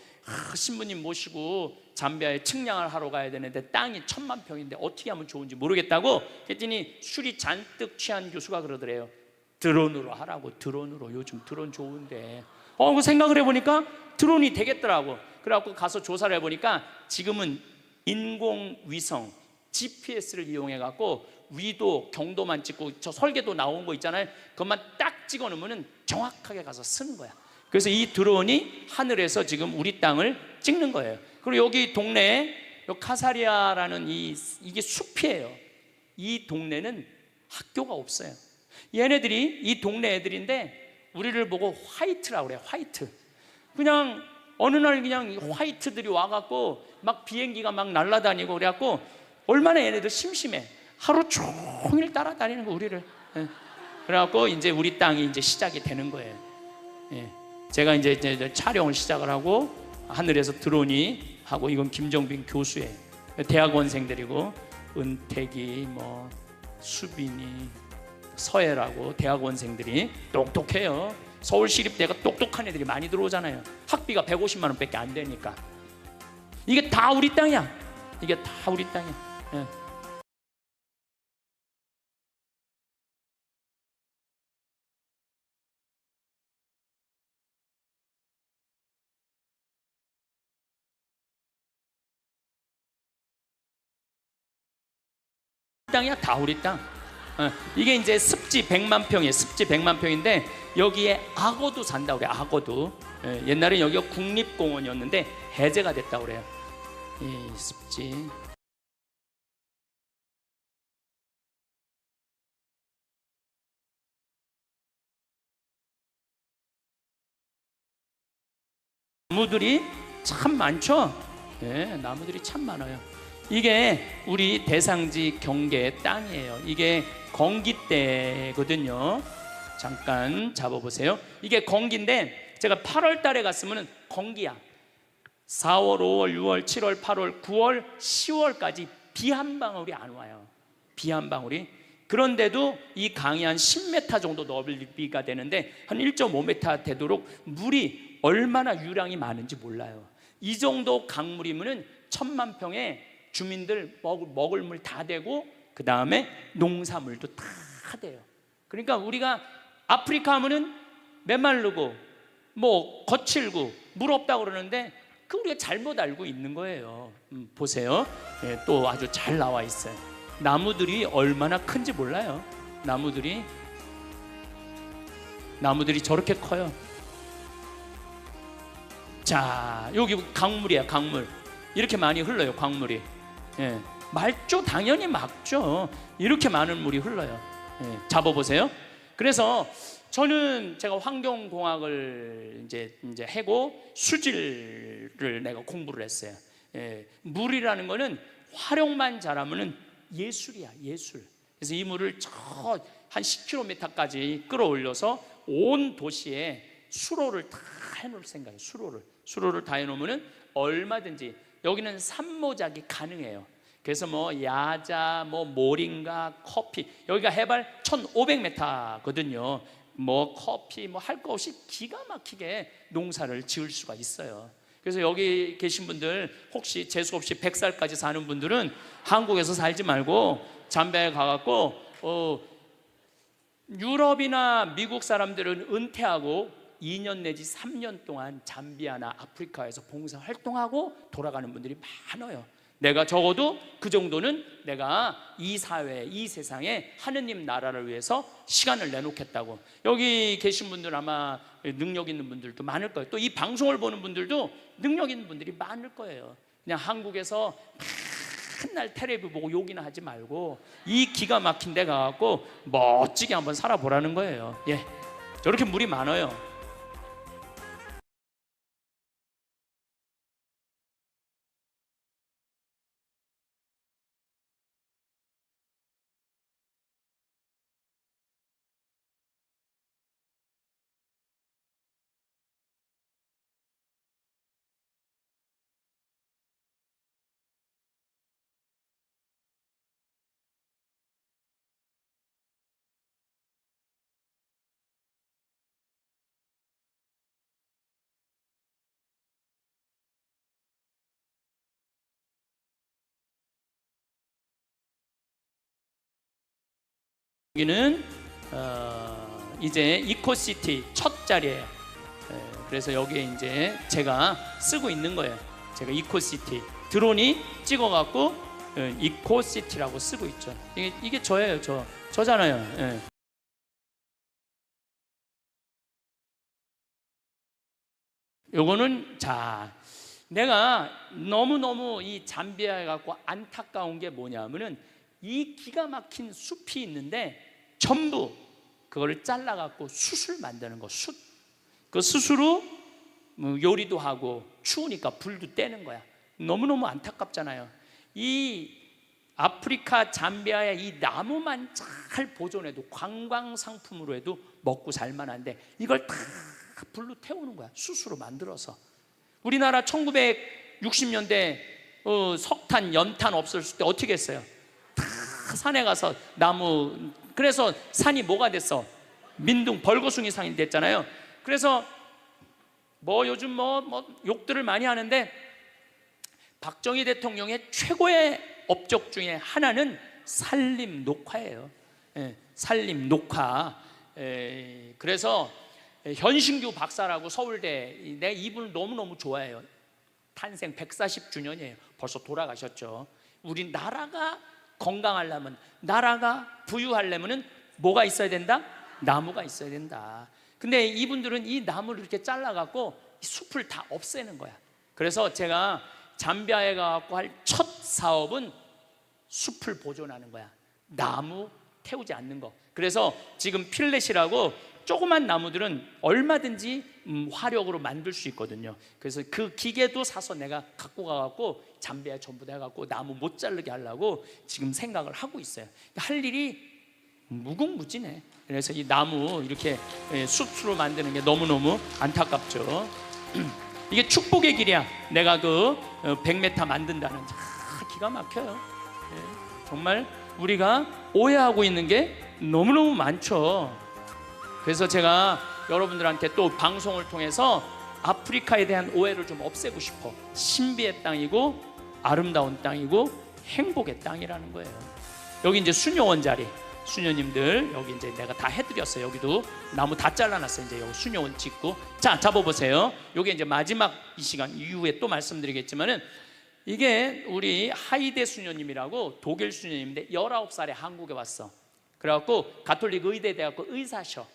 신부님 모시고 잠비아에 측량을 하러 가야 되는데 땅이 1000만 평인데 어떻게 하면 좋은지 모르겠다고 했더니 술이 잔뜩 취한 교수가 그러더래요. 드론으로 하라고. 드론으로. 요즘 드론 좋은데. 그 생각을 해보니까 드론이 되겠더라고. 그래갖고 가서 조사를 해보니까 지금은 인공위성 GPS를 이용해갖고 위도 경도만 찍고 저 설계도 나온 거 있잖아요. 그것만 딱 찍어 놓으면 정확하게 가서 쓰는 거야. 그래서 이 드론이 하늘에서 지금 우리 땅을 찍는 거예요. 그리고 여기 동네에 카사리아라는 이게 숲이에요. 이 동네는 학교가 없어요. 얘네들이 이 동네 애들인데 우리를 보고 화이트라고 그래요. 화이트. 그냥 어느 날 그냥 화이트들이 와갖고 막 비행기가 막 날아다니고 그래갖고 얼마나 얘네들 심심해. 하루 종일 따라다니는 거 우리를. 그래갖고 이제 우리 땅이 이제 시작이 되는 거예요. 제가 이제 촬영을 시작을 하고 하늘에서 드론이 하고, 이건 김정빈 교수의 대학원생들이고 은택이 뭐 수빈이 서해라고 대학원생들이 똑똑해요. 서울시립대가 똑똑한 애들이 많이 들어오잖아요. 학비가 150만 원밖에 안 되니까. 이게 다 우리 땅이야. 이게 다 우리 땅이야. 땅이야. 다 우리 땅. 이게 이제 습지 100만 평이에요. 습지 100만 평인데 여기에 악어도 산다 그래. 악어도. 옛날에 여기가 국립공원이었는데 해제가 됐다 그래요. 이 습지. 나무들이 참 많죠. 나무들이 참 많아요. 이게 우리 대상지 경계 땅이에요. 이게 건기대거든요. 잠깐 잡아보세요. 이게 건기인데 제가 8월 달에 갔으면 건기야. 4월, 5월, 6월, 7월, 8월, 9월, 10월까지 비 한 방울이 안 와요. 비 한 방울이. 그런데도 이 강이 한 10m 정도 넓이가 되는데 한 1.5m 되도록 물이 얼마나 유량이 많은지 몰라요. 이 정도 강물이면 1000만 평에 주민들 먹을 물 다 되고 그 다음에 농사물도 다 돼요. 그러니까 우리가 아프리카 하면은 메마르고 뭐 거칠고 물 없다고 그러는데 그 우리가 잘못 알고 있는 거예요. 보세요. 또 아주 잘 나와 있어요. 나무들이 얼마나 큰지 몰라요. 나무들이 저렇게 커요. 자, 여기 강물이야. 강물 이렇게 많이 흘러요. 강물이. 맑죠. 당연히 맑죠. 이렇게 많은 물이 흘러요. 잡아보세요. 그래서 저는 제가 환경공학을 이제 해고 수질을 내가 공부를 했어요. 물이라는 거는 활용만 잘하면은 예술이야. 예술. 그래서 이 물을 저 한 10km까지 끌어올려서 온 도시에 수로를 다 해놓을 생각이에요. 수로를 다 해놓으면은 얼마든지 여기는 산모작이 가능해요. 그래서 뭐 야자, 뭐 모링가, 커피, 여기가 해발 1500m거든요. 뭐 커피 뭐 할 거 없이 기가 막히게 농사를 지을 수가 있어요. 그래서 여기 계신 분들 혹시 재수 없이 100살까지 사는 분들은 한국에서 살지 말고 잠비아에 가갖고 유럽이나 미국 사람들은 은퇴하고 2년 내지 3년 동안 잠비아나 아프리카에서 봉사 활동하고 돌아가는 분들이 많아요. 내가 적어도 그 정도는 내가 이 사회, 이 세상에 하느님 나라를 위해서 시간을 내놓겠다고. 여기 계신 분들 아마 능력 있는 분들도 많을 거예요. 또 이 방송을 보는 분들도 능력 있는 분들이 많을 거예요. 그냥 한국에서 맨날 텔레비 보고 욕이나 하지 말고 이 기가 막힌 데 가갖고 멋지게 한번 살아보라는 거예요. 예, 저렇게 물이 많아요. 여기는 이제 이코시티 첫 자리예요. 그래서 여기에 이제 제가 쓰고 있는 거예요. 제가 이코시티 드론이 찍어갖고 이코시티라고 쓰고 있죠. 이게 저예요. 저잖아요. 예. 요거는 자, 내가 너무너무 이 잠비아에 갖고 안타까운 게 뭐냐면은 이 기가 막힌 숲이 있는데 전부 그거를 잘라갖고 숯을 만드는 거. 숯. 그 숯으로 요리도 하고 추우니까 불도 떼는 거야. 너무너무 안타깝잖아요. 이 아프리카 잠비아의 이 나무만 잘 보존해도 관광 상품으로 해도 먹고 살만한데 이걸 다 불로 태우는 거야. 숯으로 만들어서. 우리나라 1960년대 석탄, 연탄 없었을 때 어떻게 했어요? 다 산에 가서 나무. 그래서 산이 뭐가 됐어? 민둥 벌거숭이 산이 됐잖아요. 그래서 요즘 욕들을 많이 하는데 박정희 대통령의 최고의 업적 중에 하나는 산림 녹화예요. 산림 녹화. 그래서 현신규 박사라고 서울대, 내가 이분을 너무너무 좋아해요. 탄생 140주년이에요. 벌써 돌아가셨죠. 우리 나라가 건강하려면, 나라가 부유하려면 뭐가 있어야 된다? 나무가 있어야 된다. 근데 이분들은 이 나무를 이렇게 잘라갖고 숲을 다 없애는 거야. 그래서 제가 잠비아에 가갖고 할 첫 사업은 숲을 보존하는 거야. 나무 태우지 않는 거. 그래서 지금 필렛이라고 조그만 나무들은 얼마든지 화력으로 만들 수 있거든요. 그래서 그 기계도 사서 내가 갖고 가갖고 잠비아에 전부 다 해갖고 나무 못 자르게 하려고 지금 생각을 하고 있어요. 할 일이 무궁무진해. 그래서 이 나무 이렇게 숯으로 만드는 게 너무너무 안타깝죠. 이게 축복의 길이야. 내가 그 100m 만든다는, 기가 막혀요. 정말 우리가 오해하고 있는 게 너무너무 많죠. 그래서 제가 여러분들한테 또 방송을 통해서 아프리카에 대한 오해를 좀 없애고 싶어. 신비의 땅이고 아름다운 땅이고 행복의 땅이라는 거예요. 여기 이제 수녀원 자리, 수녀님들 여기 이제 내가 다 해드렸어요. 여기도 나무 다 잘라놨어요. 이제 여기 수녀원 짓고. 자, 잡아보세요. 여기 이제 마지막 이 시간 이후에 또 말씀드리겠지만은 이게 우리 하이데 수녀님이라고 독일 수녀님인데 19살에 한국에 왔어. 그래갖고 가톨릭 의대 대학교 의사셔.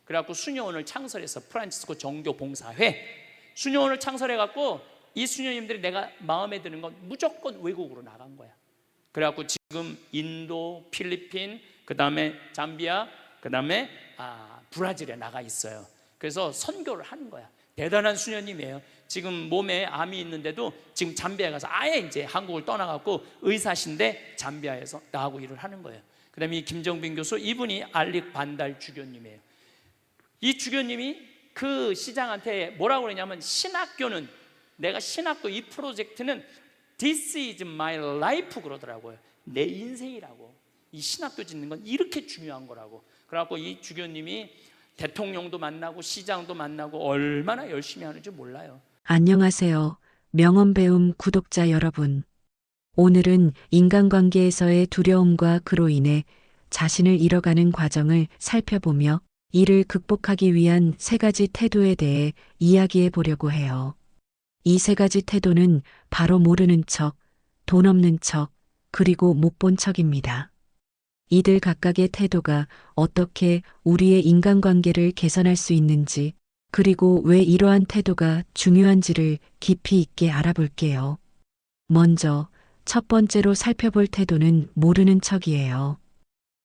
그래갖고 수녀원을 창설해서 프란치스코 정교봉사회 수녀원을 창설해갖고 이 수녀님들이 내가 마음에 드는 건 무조건 외국으로 나간 거야. 그래갖고 지금 인도, 필리핀, 그 다음에 잠비아, 그 다음에 브라질에 나가 있어요. 그래서 선교를 하는 거야. 대단한 수녀님이에요. 지금 몸에 암이 있는데도 지금 잠비아에 가서 아예 이제 한국을 떠나갖고 의사신데 잠비아에서 나하고 일을 하는 거예요. 그 다음에 이 김정빈 교수, 이분이 알릭 반달 주교님이에요. 이 주교님이 그 시장한테 뭐라고 그러냐면 신학교는, 내가 신학교 이 프로젝트는 This is my life 그러더라고요. 내 인생이라고. 이 신학교 짓는 건 이렇게 중요한 거라고. 그래갖고 이 주교님이 대통령도 만나고 시장도 만나고 얼마나 열심히 하는지 몰라요. 안녕하세요. 명언배움 구독자 여러분. 오늘은 인간관계에서의 두려움과 그로 인해 자신을 잃어가는 과정을 살펴보며 이를 극복하기 위한 세 가지 태도에 대해 이야기해 보려고 해요. 이 세 가지 태도는 바로 모르는 척, 돈 없는 척, 그리고 못 본 척입니다. 이들 각각의 태도가 어떻게 우리의 인간관계를 개선할 수 있는지, 그리고 왜 이러한 태도가 중요한지를 깊이 있게 알아볼게요. 먼저 첫 번째로 살펴볼 태도는 모르는 척이에요.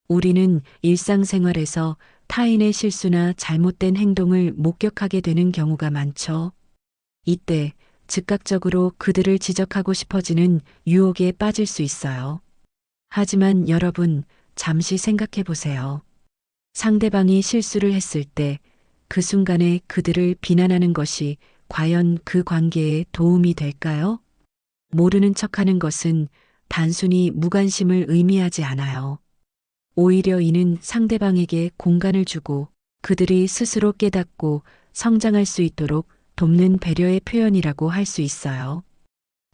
우리는 일상생활에서 타인의 실수나 잘못된 행동을 목격하게 되는 경우가 많죠. 이때 즉각적으로 그들을 지적하고 싶어지는 유혹에 빠질 수 있어요. 하지만 여러분, 잠시 생각해 보세요. 상대방이 실수를 했을 때 그 순간에 그들을 비난하는 것이 과연 그 관계에 도움이 될까요? 모르는 척하는 것은 단순히 무관심을 의미하지 않아요. 오히려 이는 상대방에게 공간을 주고 그들이 스스로 깨닫고 성장할 수 있도록 돕는 배려의 표현이라고 할 수 있어요.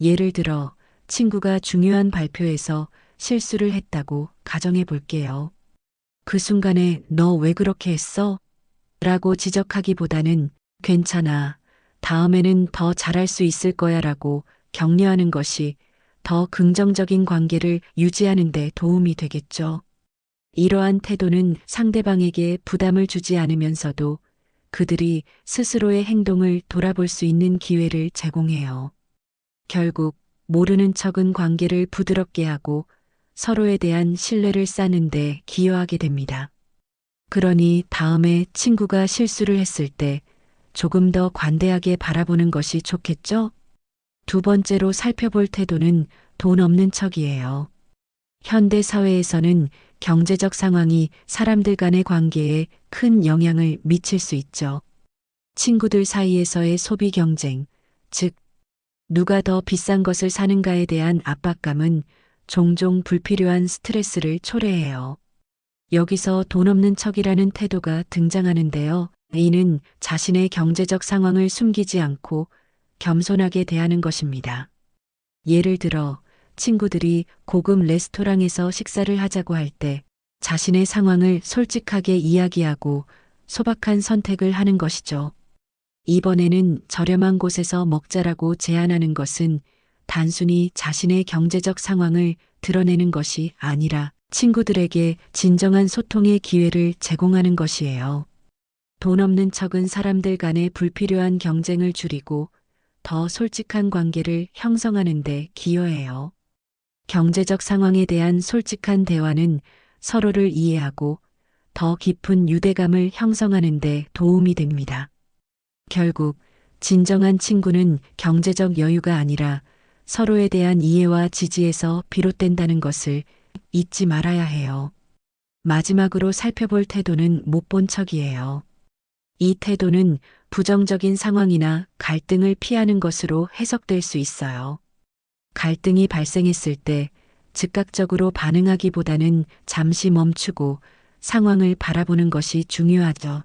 예를 들어 친구가 중요한 발표에서 실수를 했다고 가정해 볼게요. 그 순간에 너 왜 그렇게 했어? 라고 지적하기보다는 괜찮아. 다음에는 더 잘할 수 있을 거야 라고 격려하는 것이 더 긍정적인 관계를 유지하는 데 도움이 되겠죠. 이러한 태도는 상대방에게 부담을 주지 않으면서도 그들이 스스로의 행동을 돌아볼 수 있는 기회를 제공해요. 결국 모르는 척은 관계를 부드럽게 하고 서로에 대한 신뢰를 쌓는 데 기여하게 됩니다. 그러니 다음에 친구가 실수를 했을 때 조금 더 관대하게 바라보는 것이 좋겠죠? 두 번째로 살펴볼 태도는 돈 없는 척이에요. 현대 사회에서는 경제적 상황이 사람들 간의 관계에 큰 영향을 미칠 수 있죠. 친구들 사이에서의 소비 경쟁, 즉, 누가 더 비싼 것을 사는가에 대한 압박감은 종종 불필요한 스트레스를 초래해요. 여기서 돈 없는 척이라는 태도가 등장하는데요. 이는 자신의 경제적 상황을 숨기지 않고 겸손하게 대하는 것입니다. 예를 들어 친구들이 고급 레스토랑에서 식사를 하자고 할 때 자신의 상황을 솔직하게 이야기하고 소박한 선택을 하는 것이죠. 이번에는 저렴한 곳에서 먹자라고 제안하는 것은 단순히 자신의 경제적 상황을 드러내는 것이 아니라 친구들에게 진정한 소통의 기회를 제공하는 것이에요. 돈 없는 척은 사람들 간의 불필요한 경쟁을 줄이고 더 솔직한 관계를 형성하는 데 기여해요. 경제적 상황에 대한 솔직한 대화는 서로를 이해하고 더 깊은 유대감을 형성하는 데 도움이 됩니다. 결국 진정한 친구는 경제적 여유가 아니라 서로에 대한 이해와 지지에서 비롯된다는 것을 잊지 말아야 해요. 마지막으로 살펴볼 태도는 못 본 척이에요. 이 태도는 부정적인 상황이나 갈등을 피하는 것으로 해석될 수 있어요. 갈등이 발생했을 때 즉각적으로 반응하기보다는 잠시 멈추고 상황을 바라보는 것이 중요하죠.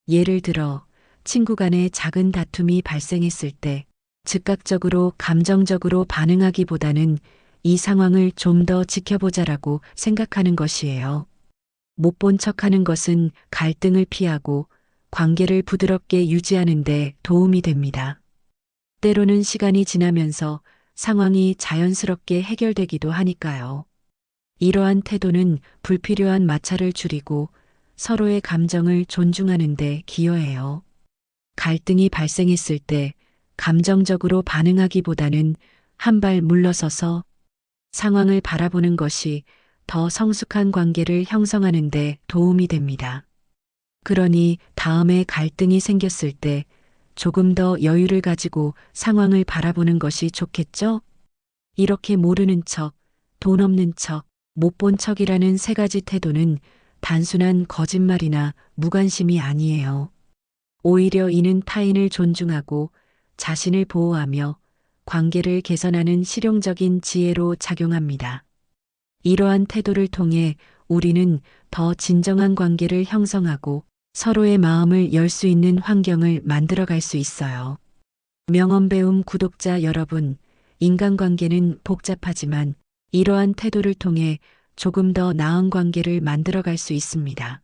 예를 들어 친구 간의 작은 다툼이 발생했을 때 즉각적으로 감정적으로 반응하기보다는 이 상황을 좀 더 지켜보자라고 생각하는 것이에요. 못 본 척하는 것은 갈등을 피하고 관계를 부드럽게 유지하는 데 도움이 됩니다. 때로는 시간이 지나면서 상황이 자연스럽게 해결되기도 하니까요. 이러한 태도는 불필요한 마찰을 줄이고 서로의 감정을 존중하는 데 기여해요. 갈등이 발생했을 때 감정적으로 반응하기보다는 한 발 물러서서 상황을 바라보는 것이 더 성숙한 관계를 형성하는 데 도움이 됩니다. 그러니 다음에 갈등이 생겼을 때 조금 더 여유를 가지고 상황을 바라보는 것이 좋겠죠? 이렇게 모르는 척, 돈 없는 척, 못 본 척이라는 세 가지 태도는 단순한 거짓말이나 무관심이 아니에요. 오히려 이는 타인을 존중하고 자신을 보호하며 관계를 개선하는 실용적인 지혜로 작용합니다. 이러한 태도를 통해 우리는 더 진정한 관계를 형성하고 서로의 마음을 열 수 있는 환경을 만들어갈 수 있어요. 명언배움 구독자 여러분, 인간관계는 복잡하지만 이러한 태도를 통해 조금 더 나은 관계를 만들어갈 수 있습니다.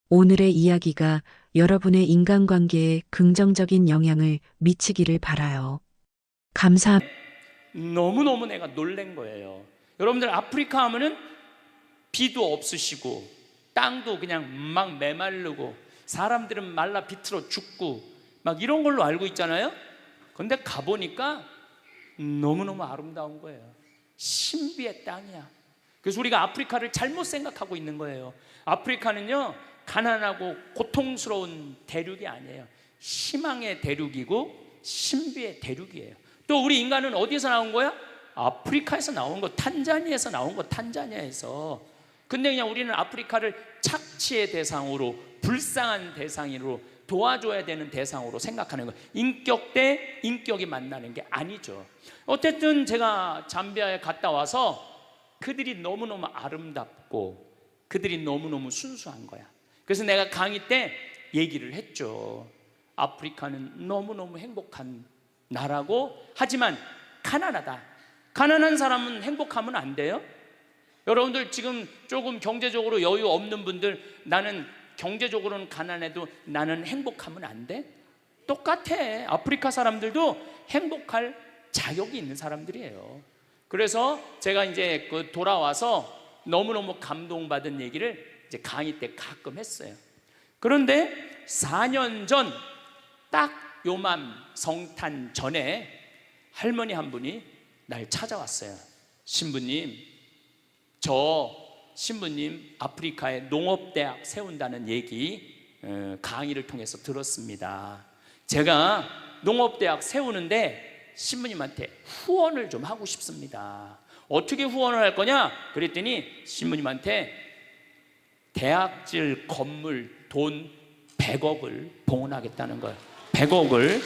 오늘의 이야기가 여러분의 인간관계에 긍정적인 영향을 미치기를 바라요. 감사합니다. 너무너무 내가 놀란 거예요. 여러분들 아프리카 하면은 비도 없으시고 땅도 그냥 막 메마르고 사람들은 말라 비틀어 죽고 막 이런 걸로 알고 있잖아요. 근데 가보니까 너무너무 아름다운 거예요. 신비의 땅이야. 그래서 우리가 아프리카를 잘못 생각하고 있는 거예요. 아프리카는요, 가난하고 고통스러운 대륙이 아니에요. 희망의 대륙이고 신비의 대륙이에요. 또 우리 인간은 어디서 나온 거야? 아프리카에서 나온 거, 탄자니아에서 나온 거, 탄자니아에서. 근데 그냥 우리는 아프리카를 착취의 대상으로, 불쌍한 대상으로, 도와줘야 되는 대상으로 생각하는 거예요. 인격 대 인격이 만나는 게 아니죠. 어쨌든 제가 잠비아에 갔다 와서 그들이 너무너무 아름답고 그들이 너무너무 순수한 거야. 그래서 내가 강의 때 얘기를 했죠. 아프리카는 너무너무 행복한 나라고, 하지만 가난하다. 가난한 사람은 행복하면 안 돼요? 여러분들 지금 조금 경제적으로 여유 없는 분들, 나는 경제적으로는 가난해도 나는 행복하면 안 돼? 똑같아. 아프리카 사람들도 행복할 자격이 있는 사람들이에요. 그래서 제가 이제 돌아와서 너무너무 감동받은 얘기를 이제 강의 때 가끔 했어요. 그런데 4년 전 딱 요맘 성탄 전에 할머니 한 분이 날 찾아왔어요. 신부님, 저 신부님 아프리카에 농업대학 세운다는 얘기 강의를 통해서 들었습니다. 제가 농업대학 세우는데 신부님한테 후원을 좀 하고 싶습니다. 어떻게 후원을 할 거냐? 그랬더니 신부님한테 대학질 건물 돈 100억을 봉헌하겠다는 거예요. 100억을.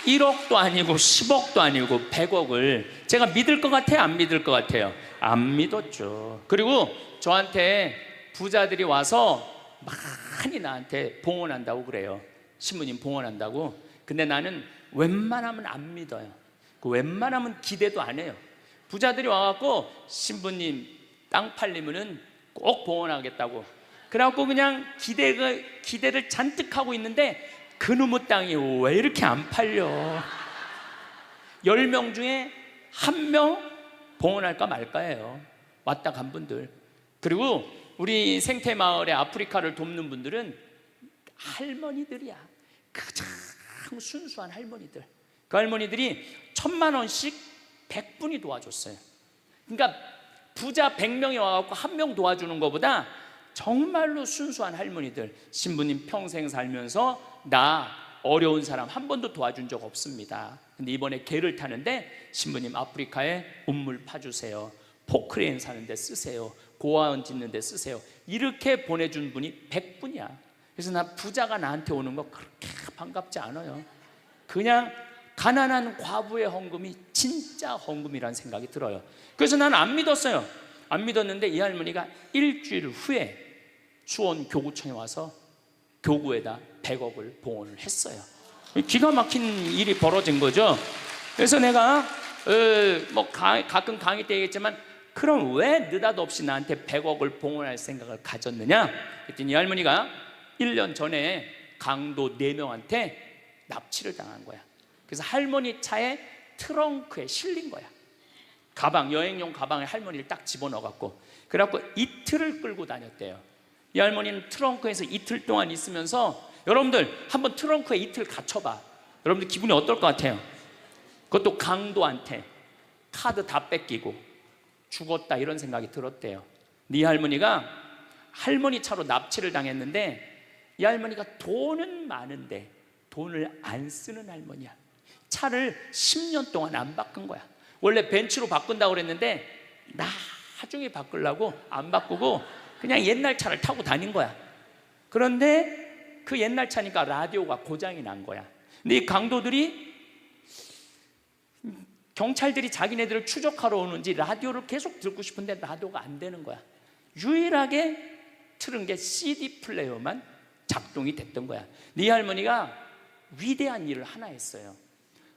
1억도 아니고 10억도 아니고 100억을. 제가 믿을 것 같아요? 안 믿을 것 같아요? 안 믿었죠. 그리고 저한테 부자들이 와서 많이 나한테 봉헌한다고 그래요. 신부님 봉헌한다고. 근데 나는 웬만하면 안 믿어요. 웬만하면 기대도 안 해요. 부자들이 와갖고 신부님 땅 팔리면은 꼭 봉헌하겠다고. 그래갖고 그냥 기대를 잔뜩 하고 있는데 그놈의 땅이 왜 이렇게 안 팔려? 10명 중에 1명 봉헌할까 말까예요. 왔다 간 분들. 그리고 우리 생태마을의 아프리카를 돕는 분들은 할머니들이야. 가장 순수한 할머니들. 그 할머니들이 1,000만 원씩 100분이 도와줬어요. 그러니까 부자 100명이 와갖고 1명 도와주는 것보다 정말로 순수한 할머니들. 신부님 평생 살면서 나 어려운 사람 한 번도 도와준 적 없습니다. 근데 이번에 개를 타는데 신부님 아프리카에 우물 파주세요. 포크레인 사는데 쓰세요. 고아원 짓는데 쓰세요. 이렇게 보내준 분이 100분이야. 그래서 나 부자가 나한테 오는 거 그렇게 반갑지 않아요. 그냥 가난한 과부의 헌금이 진짜 헌금이라는 생각이 들어요. 그래서 나는 안 믿었어요. 안 믿었는데 이 할머니가 일주일 후에 수원 교구청에 와서 교구에다 100억을 봉헌을 했어요. 기가 막힌 일이 벌어진 거죠. 그래서 내가 가끔 강의 때 얘기했지만, 그럼 왜 느닷없이 나한테 100억을 봉헌할 생각을 가졌느냐? 그랬더니 이 할머니가 1년 전에 강도 4명한테 납치를 당한 거야. 그래서 할머니 차에 트렁크에 실린 거야. 가방, 여행용 가방에 할머니를 딱 집어넣어갖고, 그래갖고 이틀을 끌고 다녔대요. 이 할머니는 트렁크에서 이틀 동안 있으면서, 여러분들 한번 트렁크에 이틀 갇혀봐. 여러분들 기분이 어떨 것 같아요? 그것도 강도한테 카드 다 뺏기고 죽었다 이런 생각이 들었대요. 이 할머니가 할머니 차로 납치를 당했는데, 이 할머니가 돈은 많은데 돈을 안 쓰는 할머니야. 차를 10년 동안 안 바꾼 거야. 원래 벤츠로 바꾼다고 그랬는데 나중에 바꾸려고 안 바꾸고 그냥 옛날 차를 타고 다닌 거야. 그런데 그 옛날 차니까 라디오가 고장이 난 거야. 근데 이 강도들이, 경찰들이 자기네들을 추적하러 오는지 라디오를 계속 듣고 싶은데 라디오가 안 되는 거야. 유일하게 틀은 게 CD 플레이어만 작동이 됐던 거야. 네 할머니가 위대한 일을 하나 했어요.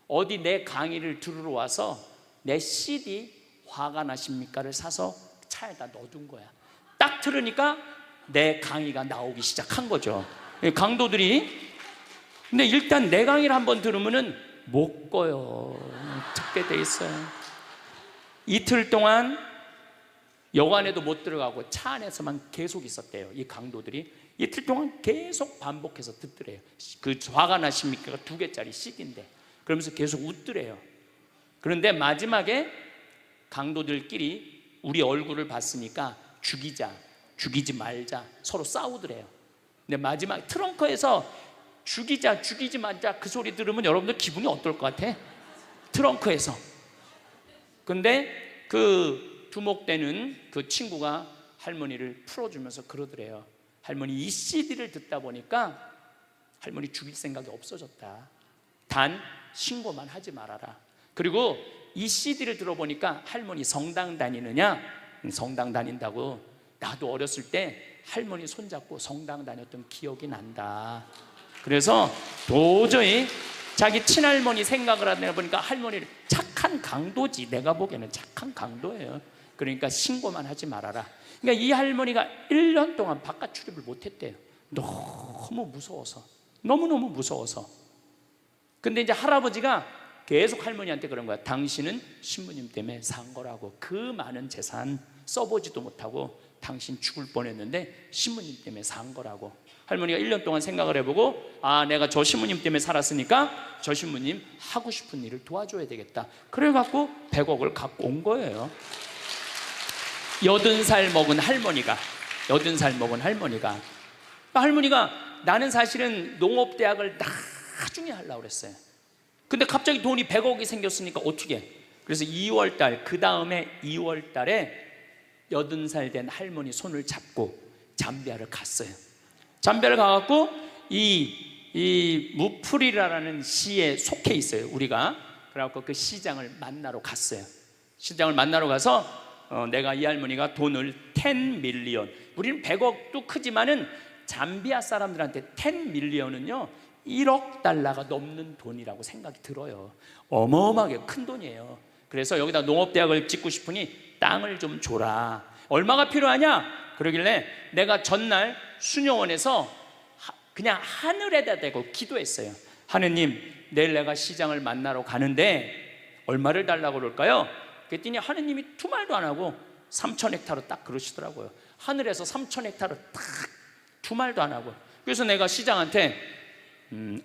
어디 내 강의를 들으러 와서 내 CD 화가 나십니까를 사서 차에다 넣어둔 거야. 딱 들으니까 내 강의가 나오기 시작한 거죠. 강도들이. 근데 일단 내 강의를 한번 들으면은 못 꺼요. 듣게 돼 있어요. 이틀 동안 여관에도 못 들어가고 차 안에서만 계속 있었대요. 이 강도들이 이틀 동안 계속 반복해서 듣더래요. 그 화가 나십니까? 2개짜리 CD인데 그러면서 계속 웃더래요. 그런데 마지막에 강도들끼리 우리 얼굴을 봤으니까 죽이자, 죽이지 말자 서로 싸우더래요. 근데 마지막 트렁크에서 죽이자, 죽이지 말자 그 소리 들으면 여러분들 기분이 어떨 것 같아? 트렁크에서. 근데 그 두목되는 그 친구가 할머니를 풀어주면서 그러더래요. 할머니, 이 CD를 듣다 보니까 할머니 죽일 생각이 없어졌다. 단 신고만 하지 말아라. 그리고 이 CD를 들어보니까 할머니 성당 다니느냐? 성당 다닌다고. 나도 어렸을 때 할머니 손잡고 성당 다녔던 기억이 난다. 그래서 도저히 자기 친할머니 생각을 하다 보니까 할머니를 착한 강도지, 내가 보기에는 착한 강도예요. 그러니까 신고만 하지 말아라. 그러니까 이 할머니가 1년 동안 바깥 출입을 못했대요. 너무 무서워서, 너무너무 무서워서. 근데 이제 할아버지가 계속 할머니한테 그런 거야. 당신은 신부님 때문에 산 거라고. 그 많은 재산 써보지도 못하고 당신 죽을 뻔했는데 신부님 때문에 산 거라고. 할머니가 1년 동안 생각을 해보고, 아, 내가 저 신부님 때문에 살았으니까 저 신부님 하고 싶은 일을 도와줘야 되겠다. 그래갖고 100억을 갖고 온 거예요. 80살 먹은 할머니가, 80살 먹은 할머니가. 할머니가 나는 사실은 농업대학을 나중에 하려고 그랬어요. 근데 갑자기 돈이 100억이 생겼으니까 어떻게? 그래서 2월달, 그 다음에 2월달에 80살 된 할머니 손을 잡고 잠비아를 갔어요. 잠비아를 가갖고 이 무프리라라는 시에 속해 있어요, 우리가. 그래갖고 그 시장을 만나러 갔어요. 시장을 만나러 가서 내가 이 할머니가 돈을 10 밀리언, 우리는 100억도 크지만은 잠비아 사람들한테 10 밀리언은요 1억 달러가 넘는 돈이라고 생각이 들어요. 어마어마하게 큰 돈이에요. 그래서 여기다 농업대학을 짓고 싶으니 땅을 좀 줘라. 얼마가 필요하냐? 그러길래 내가 전날 수녀원에서 그냥 하늘에다 대고 기도했어요. 하느님, 내일 내가 시장을 만나러 가는데 얼마를 달라고 그럴까요? 그랬더니 하느님이 두 말도 안 하고 3,000헥타르 딱 그러시더라고요. 하늘에서 3,000헥타르 딱 두 말도 안 하고. 그래서 내가 시장한테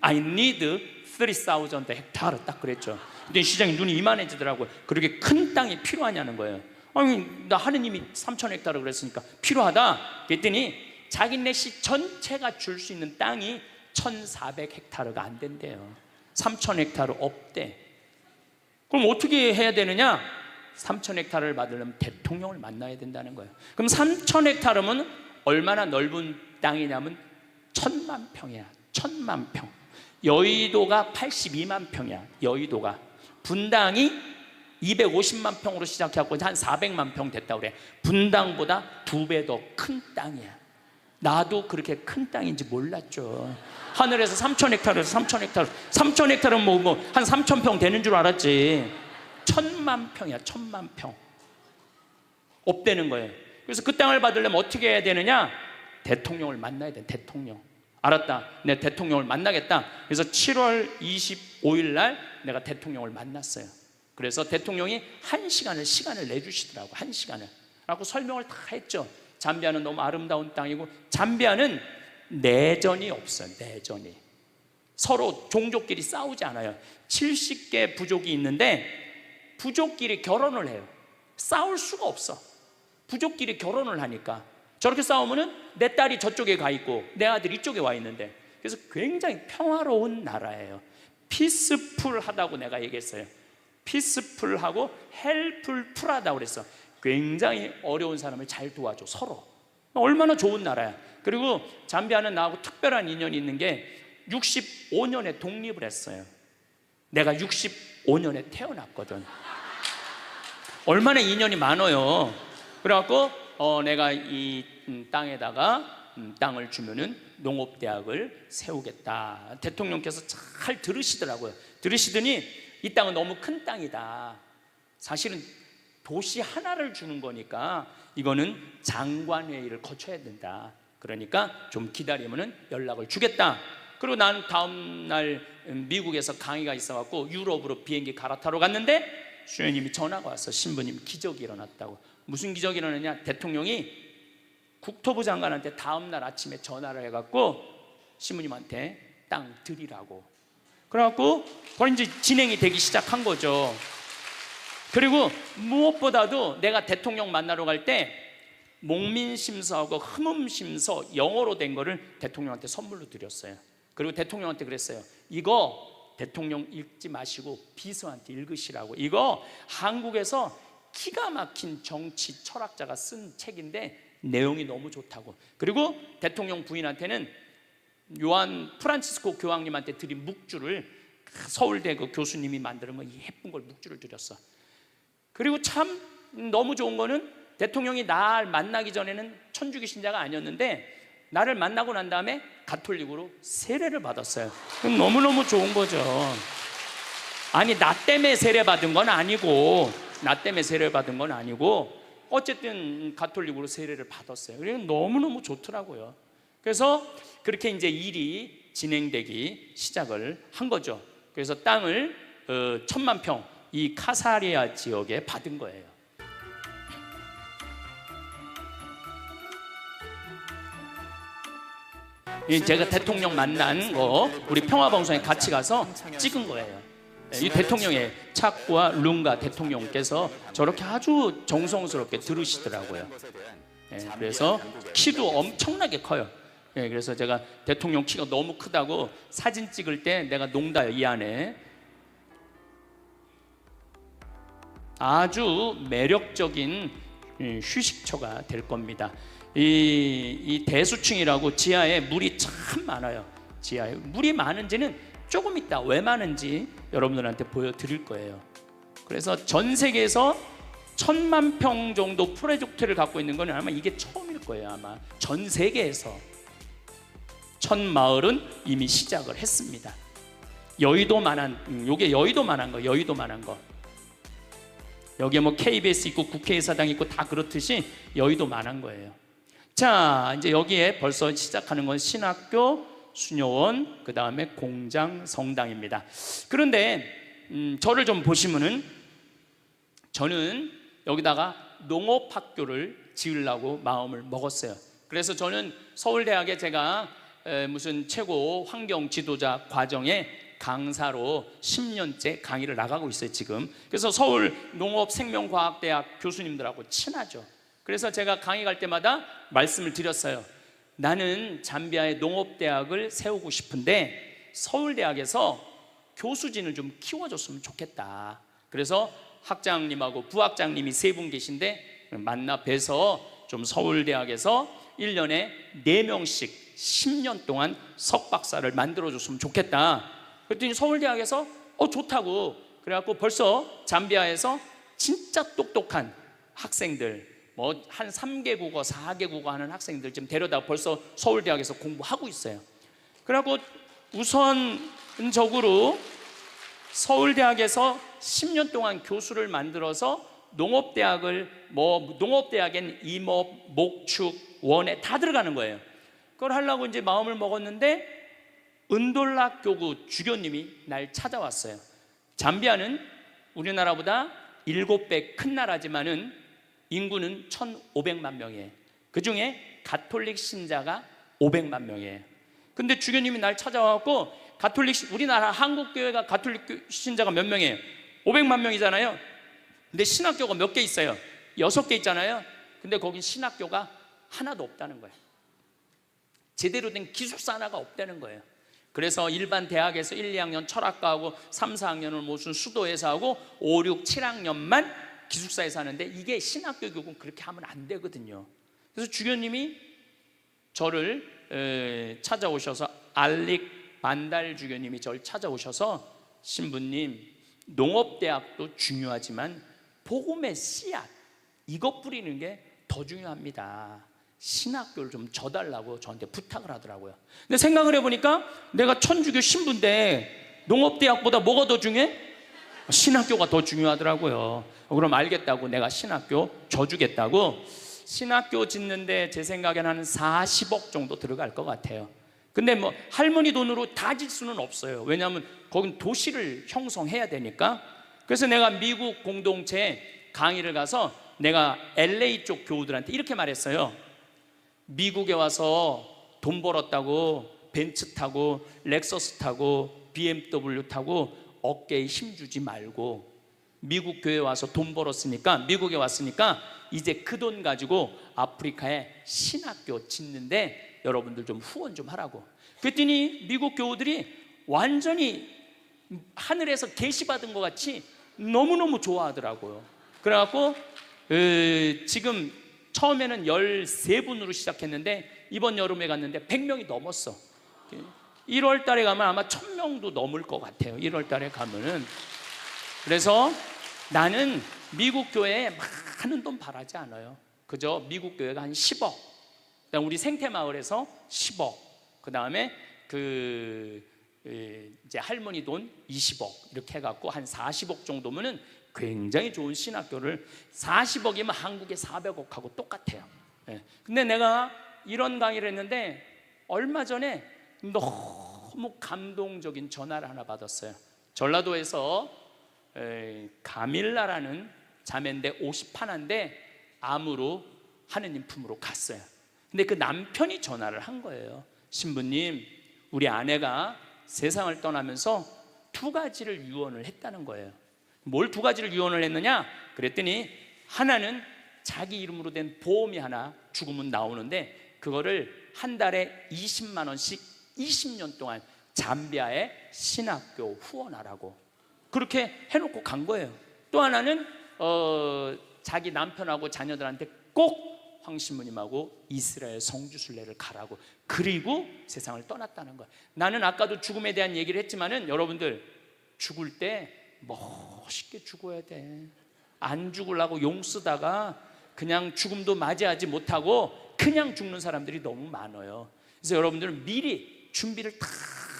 I need 3,000 헥타르 딱 그랬죠. 근데 시장이 눈이 이만해지더라고요. 그렇게 큰 땅이 필요하냐는 거예요. 아니, 나 하느님이 3,000헥타르 그랬으니까 필요하다. 그랬더니 자기네 시 전체가 줄 수 있는 땅이 1,400헥타르가 안 된대요. 3,000헥타르 없대. 그럼 어떻게 해야 되느냐? 3,000헥타르를 받으려면 대통령을 만나야 된다는 거예요. 그럼 3,000헥타르면 얼마나 넓은 땅이냐면 1,000만 평이야. 1,000만 평. 여의도가 82만 평이야. 여의도가. 분당이 250만 평으로 시작해갖고 한 400만 평 됐다고 그래. 분당보다 2배 더 큰 땅이야. 나도 그렇게 큰 땅인지 몰랐죠. 하늘에서 3,000헥타르에서 3,000헥타르, 3,000헥타르는 뭐 한 3,000평 되는 줄 알았지. 1,000만 평이야. 1,000만 평. 없대는 거예요. 그래서 그 땅을 받으려면 어떻게 해야 되느냐? 대통령을 만나야 돼. 대통령. 알았다. 내 대통령을 만나겠다. 그래서 7월 25일 날 내가 대통령을 만났어요. 그래서 대통령이 1시간을 시간을 내주시더라고. 1시간을. 그래서 설명을 다 했죠. 잠비아는 너무 아름다운 땅이고, 잠비아는 내전이 없어요. 내전이. 서로 종족끼리 싸우지 않아요. 70개 부족이 있는데 부족끼리 결혼을 해요. 싸울 수가 없어. 부족끼리 결혼을 하니까. 저렇게 싸우면은 내 딸이 저쪽에 가 있고 내 아들이 이쪽에 와 있는데, 그래서 굉장히 평화로운 나라예요. 피스풀하다고 내가 얘기했어요. 피스풀하고 헬풀풀하다고 그랬어. 굉장히 어려운 사람을 잘 도와줘. 서로. 얼마나 좋은 나라야. 그리고 잠비아는 나하고 특별한 인연이 있는 게 65년에 독립을 했어요. 내가 65년에 태어났거든. 얼마나 인연이 많아요. 그래갖고 내가 이 땅에다가 땅을 주면은 농업대학을 세우겠다. 대통령께서 잘 들으시더라고요. 들으시더니 이 땅은 너무 큰 땅이다. 사실은 도시 하나를 주는 거니까 이거는 장관회의를 거쳐야 된다. 그러니까 좀 기다리면은 연락을 주겠다. 그리고 난 다음 날 미국에서 강의가 있어갖고 유럽으로 비행기 갈아타러 갔는데 수녀님이 전화가 왔어. 신부님 기적이 일어났다고. 무슨 기적이 일어났냐? 대통령이 국토부 장관한테 다음 날 아침에 전화를 해갖고 신부님한테 땅 드리라고. 그래갖고 그걸 이제 진행이 되기 시작한 거죠. 그리고 무엇보다도 내가 대통령 만나러 갈 때 목민심서하고 흠음심서 영어로 된 거를 대통령한테 선물로 드렸어요. 그리고 대통령한테 그랬어요. 이거 대통령 읽지 마시고 비서한테 읽으시라고. 이거 한국에서 기가 막힌 정치 철학자가 쓴 책인데 내용이 너무 좋다고. 그리고 대통령 부인한테는 요한 프란치스코 교황님한테 드린 묵주를 서울대 그 교수님이 만드는 거 예쁜 걸 묵주를 드렸어. 그리고 참 너무 좋은 거는 대통령이 날 만나기 전에는 천주교 신자가 아니었는데 나를 만나고 난 다음에 가톨릭으로 세례를 받았어요. 그럼 너무너무 좋은 거죠. 아니 나 때문에 세례 받은 건 아니고 어쨌든 가톨릭으로 세례를 받았어요. 그래서 너무너무 좋더라고요. 그래서 그렇게 이제 일이 진행되기 시작을 한 거죠. 그래서 땅을 1,000만 평 이 카사리아 지역에 받은 거예요. 제가 대통령 만난 거 우리 평화방송에 같이 가서 찍은 거예요. 이 대통령의 차쿠아 룽가 대통령께서 저렇게 아주 정성스럽게 들으시더라고요. 그래서 키도 엄청나게 커요. 그래서 제가 대통령 키가 너무 크다고 사진 찍을 때 내가 농다요. 이 안에 아주 매력적인 휴식처가 될 겁니다. 이 대수층이라고 지하에 물이 참 많아요. 지하에 물이 많은지는 조금 있다 왜 많은지 여러분들한테 보여드릴 거예요. 그래서 전 세계에서 1,000만 평 정도 프로젝트를 갖고 있는 건 아마 이게 처음일 거예요. 아마 전 세계에서 1,000마을은 이미 시작을 했습니다. 여의도만한 요게 여의도만한 거, 여의도만한 거. 여기에 뭐 KBS 있고 국회의사당 있고 다 그렇듯이 여의도만한 거예요. 자, 이제 여기에 벌써 시작하는 건 신학교, 수녀원, 그 다음에 공장, 성당입니다. 그런데 저를 좀 보시면은 저는 여기다가 농업학교를 지으려고 마음을 먹었어요. 그래서 저는 서울대학에 제가 무슨 최고 환경 지도자 과정에 강사로 10년째 강의를 나가고 있어요 지금. 그래서 서울 농업생명과학대학 교수님들하고 친하죠. 그래서 제가 강의 갈 때마다 말씀을 드렸어요. 나는 잠비아에 농업대학을 세우고 싶은데 서울대학에서 교수진을 좀 키워줬으면 좋겠다. 그래서 학장님하고 부학장님이 3분 계신데 만나 뵈서 좀 서울대학에서 1년에 4명씩 10년 동안 석박사를 만들어줬으면 좋겠다. 그랬더니 서울대학에서 좋다고. 그래갖고 벌써 잠비아에서 진짜 똑똑한 학생들 뭐 한 3개 국어 4개 국어 하는 학생들 지금 데려다 벌써 서울대학에서 공부하고 있어요. 그래갖고 우선적으로 서울대학에서 10년 동안 교수를 만들어서 농업대학엔 임업, 목축, 원예 다 들어가는 거예요. 그걸 하려고 이제 마음을 먹었는데 은돌락 교구 주교님이 날 찾아왔어요. 잠비아는 우리나라보다 7배 큰 나라지만은 인구는 1,500만 명이에요. 그 중에 가톨릭 신자가 500만 명이에요. 근데 주교님이 날 찾아와서 우리나라 한국교회가 가톨릭 신자가 몇 명이에요? 500만 명이잖아요. 근데 신학교가 몇 개 있어요? 6개 있잖아요. 근데 거긴 신학교가 하나도 없다는 거예요. 제대로 된 기숙사 하나가 없다는 거예요. 그래서 일반 대학에서 1, 2학년 철학과하고 3, 4학년은 무슨 수도에서 하고 5, 6, 7학년만 기숙사에서 하는데 이게 신학교 교육은 그렇게 하면 안 되거든요. 그래서 주교님이 저를 찾아오셔서 알릭 반달 주교님이 저를 찾아오셔서 신부님 농업대학도 중요하지만 복음의 씨앗 이것 뿌리는 게 더 중요합니다. 신학교를 좀 줘달라고 저한테 부탁을 하더라고요. 근데 생각을 해보니까 내가 천주교 신부인데 농업대학보다 뭐가 더 중요해? 신학교가 더 중요하더라고요. 그럼 알겠다고 내가 신학교 줘주겠다고 신학교 짓는데 제 생각에는 한 40억 정도 들어갈 것 같아요. 근데 뭐 할머니 돈으로 다 질 수는 없어요. 왜냐하면 거긴 도시를 형성해야 되니까. 그래서 내가 미국 공동체 강의를 가서 내가 LA 쪽 교우들한테 이렇게 말했어요. 미국에 와서 돈 벌었다고 벤츠 타고 렉서스 타고 BMW 타고 어깨에 힘주지 말고, 미국 교회에 와서 돈 벌었으니까, 미국에 왔으니까 이제 그 돈 가지고 아프리카에 신학교 짓는데 여러분들 좀 후원 좀 하라고. 그랬더니 미국 교우들이 완전히 하늘에서 계시받은 것 같이 너무너무 좋아하더라고요. 그래갖고 지금 처음에는 13분으로 시작했는데 이번 여름에 갔는데 100명이 넘었어. 1월 달에 가면 아마 1000명도 넘을 것 같아요. 1월 달에 가면은. 그래서 나는 미국 교회에 많은 돈 바라지 않아요. 그저 미국 교회가 한 10억, 그다음 우리 생태마을에서 10억, 그 다음에 이제 할머니 돈 20억 이렇게 해갖고 한 40억 정도면은 굉장히 좋은 신학교를, 40억이면 한국의 400억하고 똑같아요. 근데 내가 이런 강의를 했는데 얼마 전에 너무 감동적인 전화를 하나 받았어요. 전라도에서 가밀라라는 자매인데 51인데 암으로 하느님 품으로 갔어요. 근데 그 남편이 전화를 한 거예요. 신부님, 우리 아내가 세상을 떠나면서 2가지를 유언을 했다는 거예요. 뭘 2가지를 유언을 했느냐? 그랬더니 하나는 자기 이름으로 된 보험이 하나 죽으면 나오는데 그거를 한 달에 20만 원씩 20년 동안 잠비아에 신학교 후원하라고 그렇게 해놓고 간 거예요. 또 하나는 자기 남편하고 자녀들한테 꼭 황신부님하고 이스라엘 성주순례를 가라고, 그리고 세상을 떠났다는 거예요. 나는 아까도 죽음에 대한 얘기를 했지만은 여러분들, 죽을 때 멋있게 죽어야 돼. 안 죽으려고 용 쓰다가 그냥 죽음도 맞이하지 못하고 그냥 죽는 사람들이 너무 많아요. 그래서 여러분들은 미리 준비를 다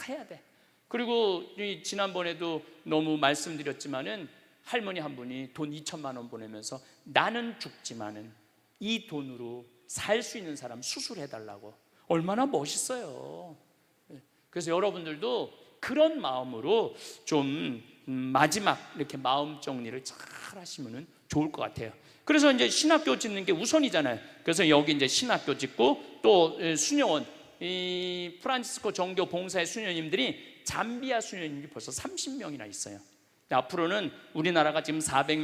해야 돼. 그리고 지난번에도 너무 말씀드렸지만은 할머니 한 분이 돈 2천만 원 보내면서 나는 죽지만은 이 돈으로 살 수 있는 사람 수술해달라고. 얼마나 멋있어요. 그래서 여러분들도 그런 마음으로 좀 마지막 이렇게 마음 정리를 잘 하시면 좋을 것 같아요. 그래서 이제 신학교 짓는 게 우선이잖아요. 그래서 여기 이제 신학교 짓고 또 수녀원, 이 프란치스코 정교 봉사의 수녀님들이 잠비아 수녀님이 벌써 30명이나 있어요. 앞으로는 우리나라가 지금 400명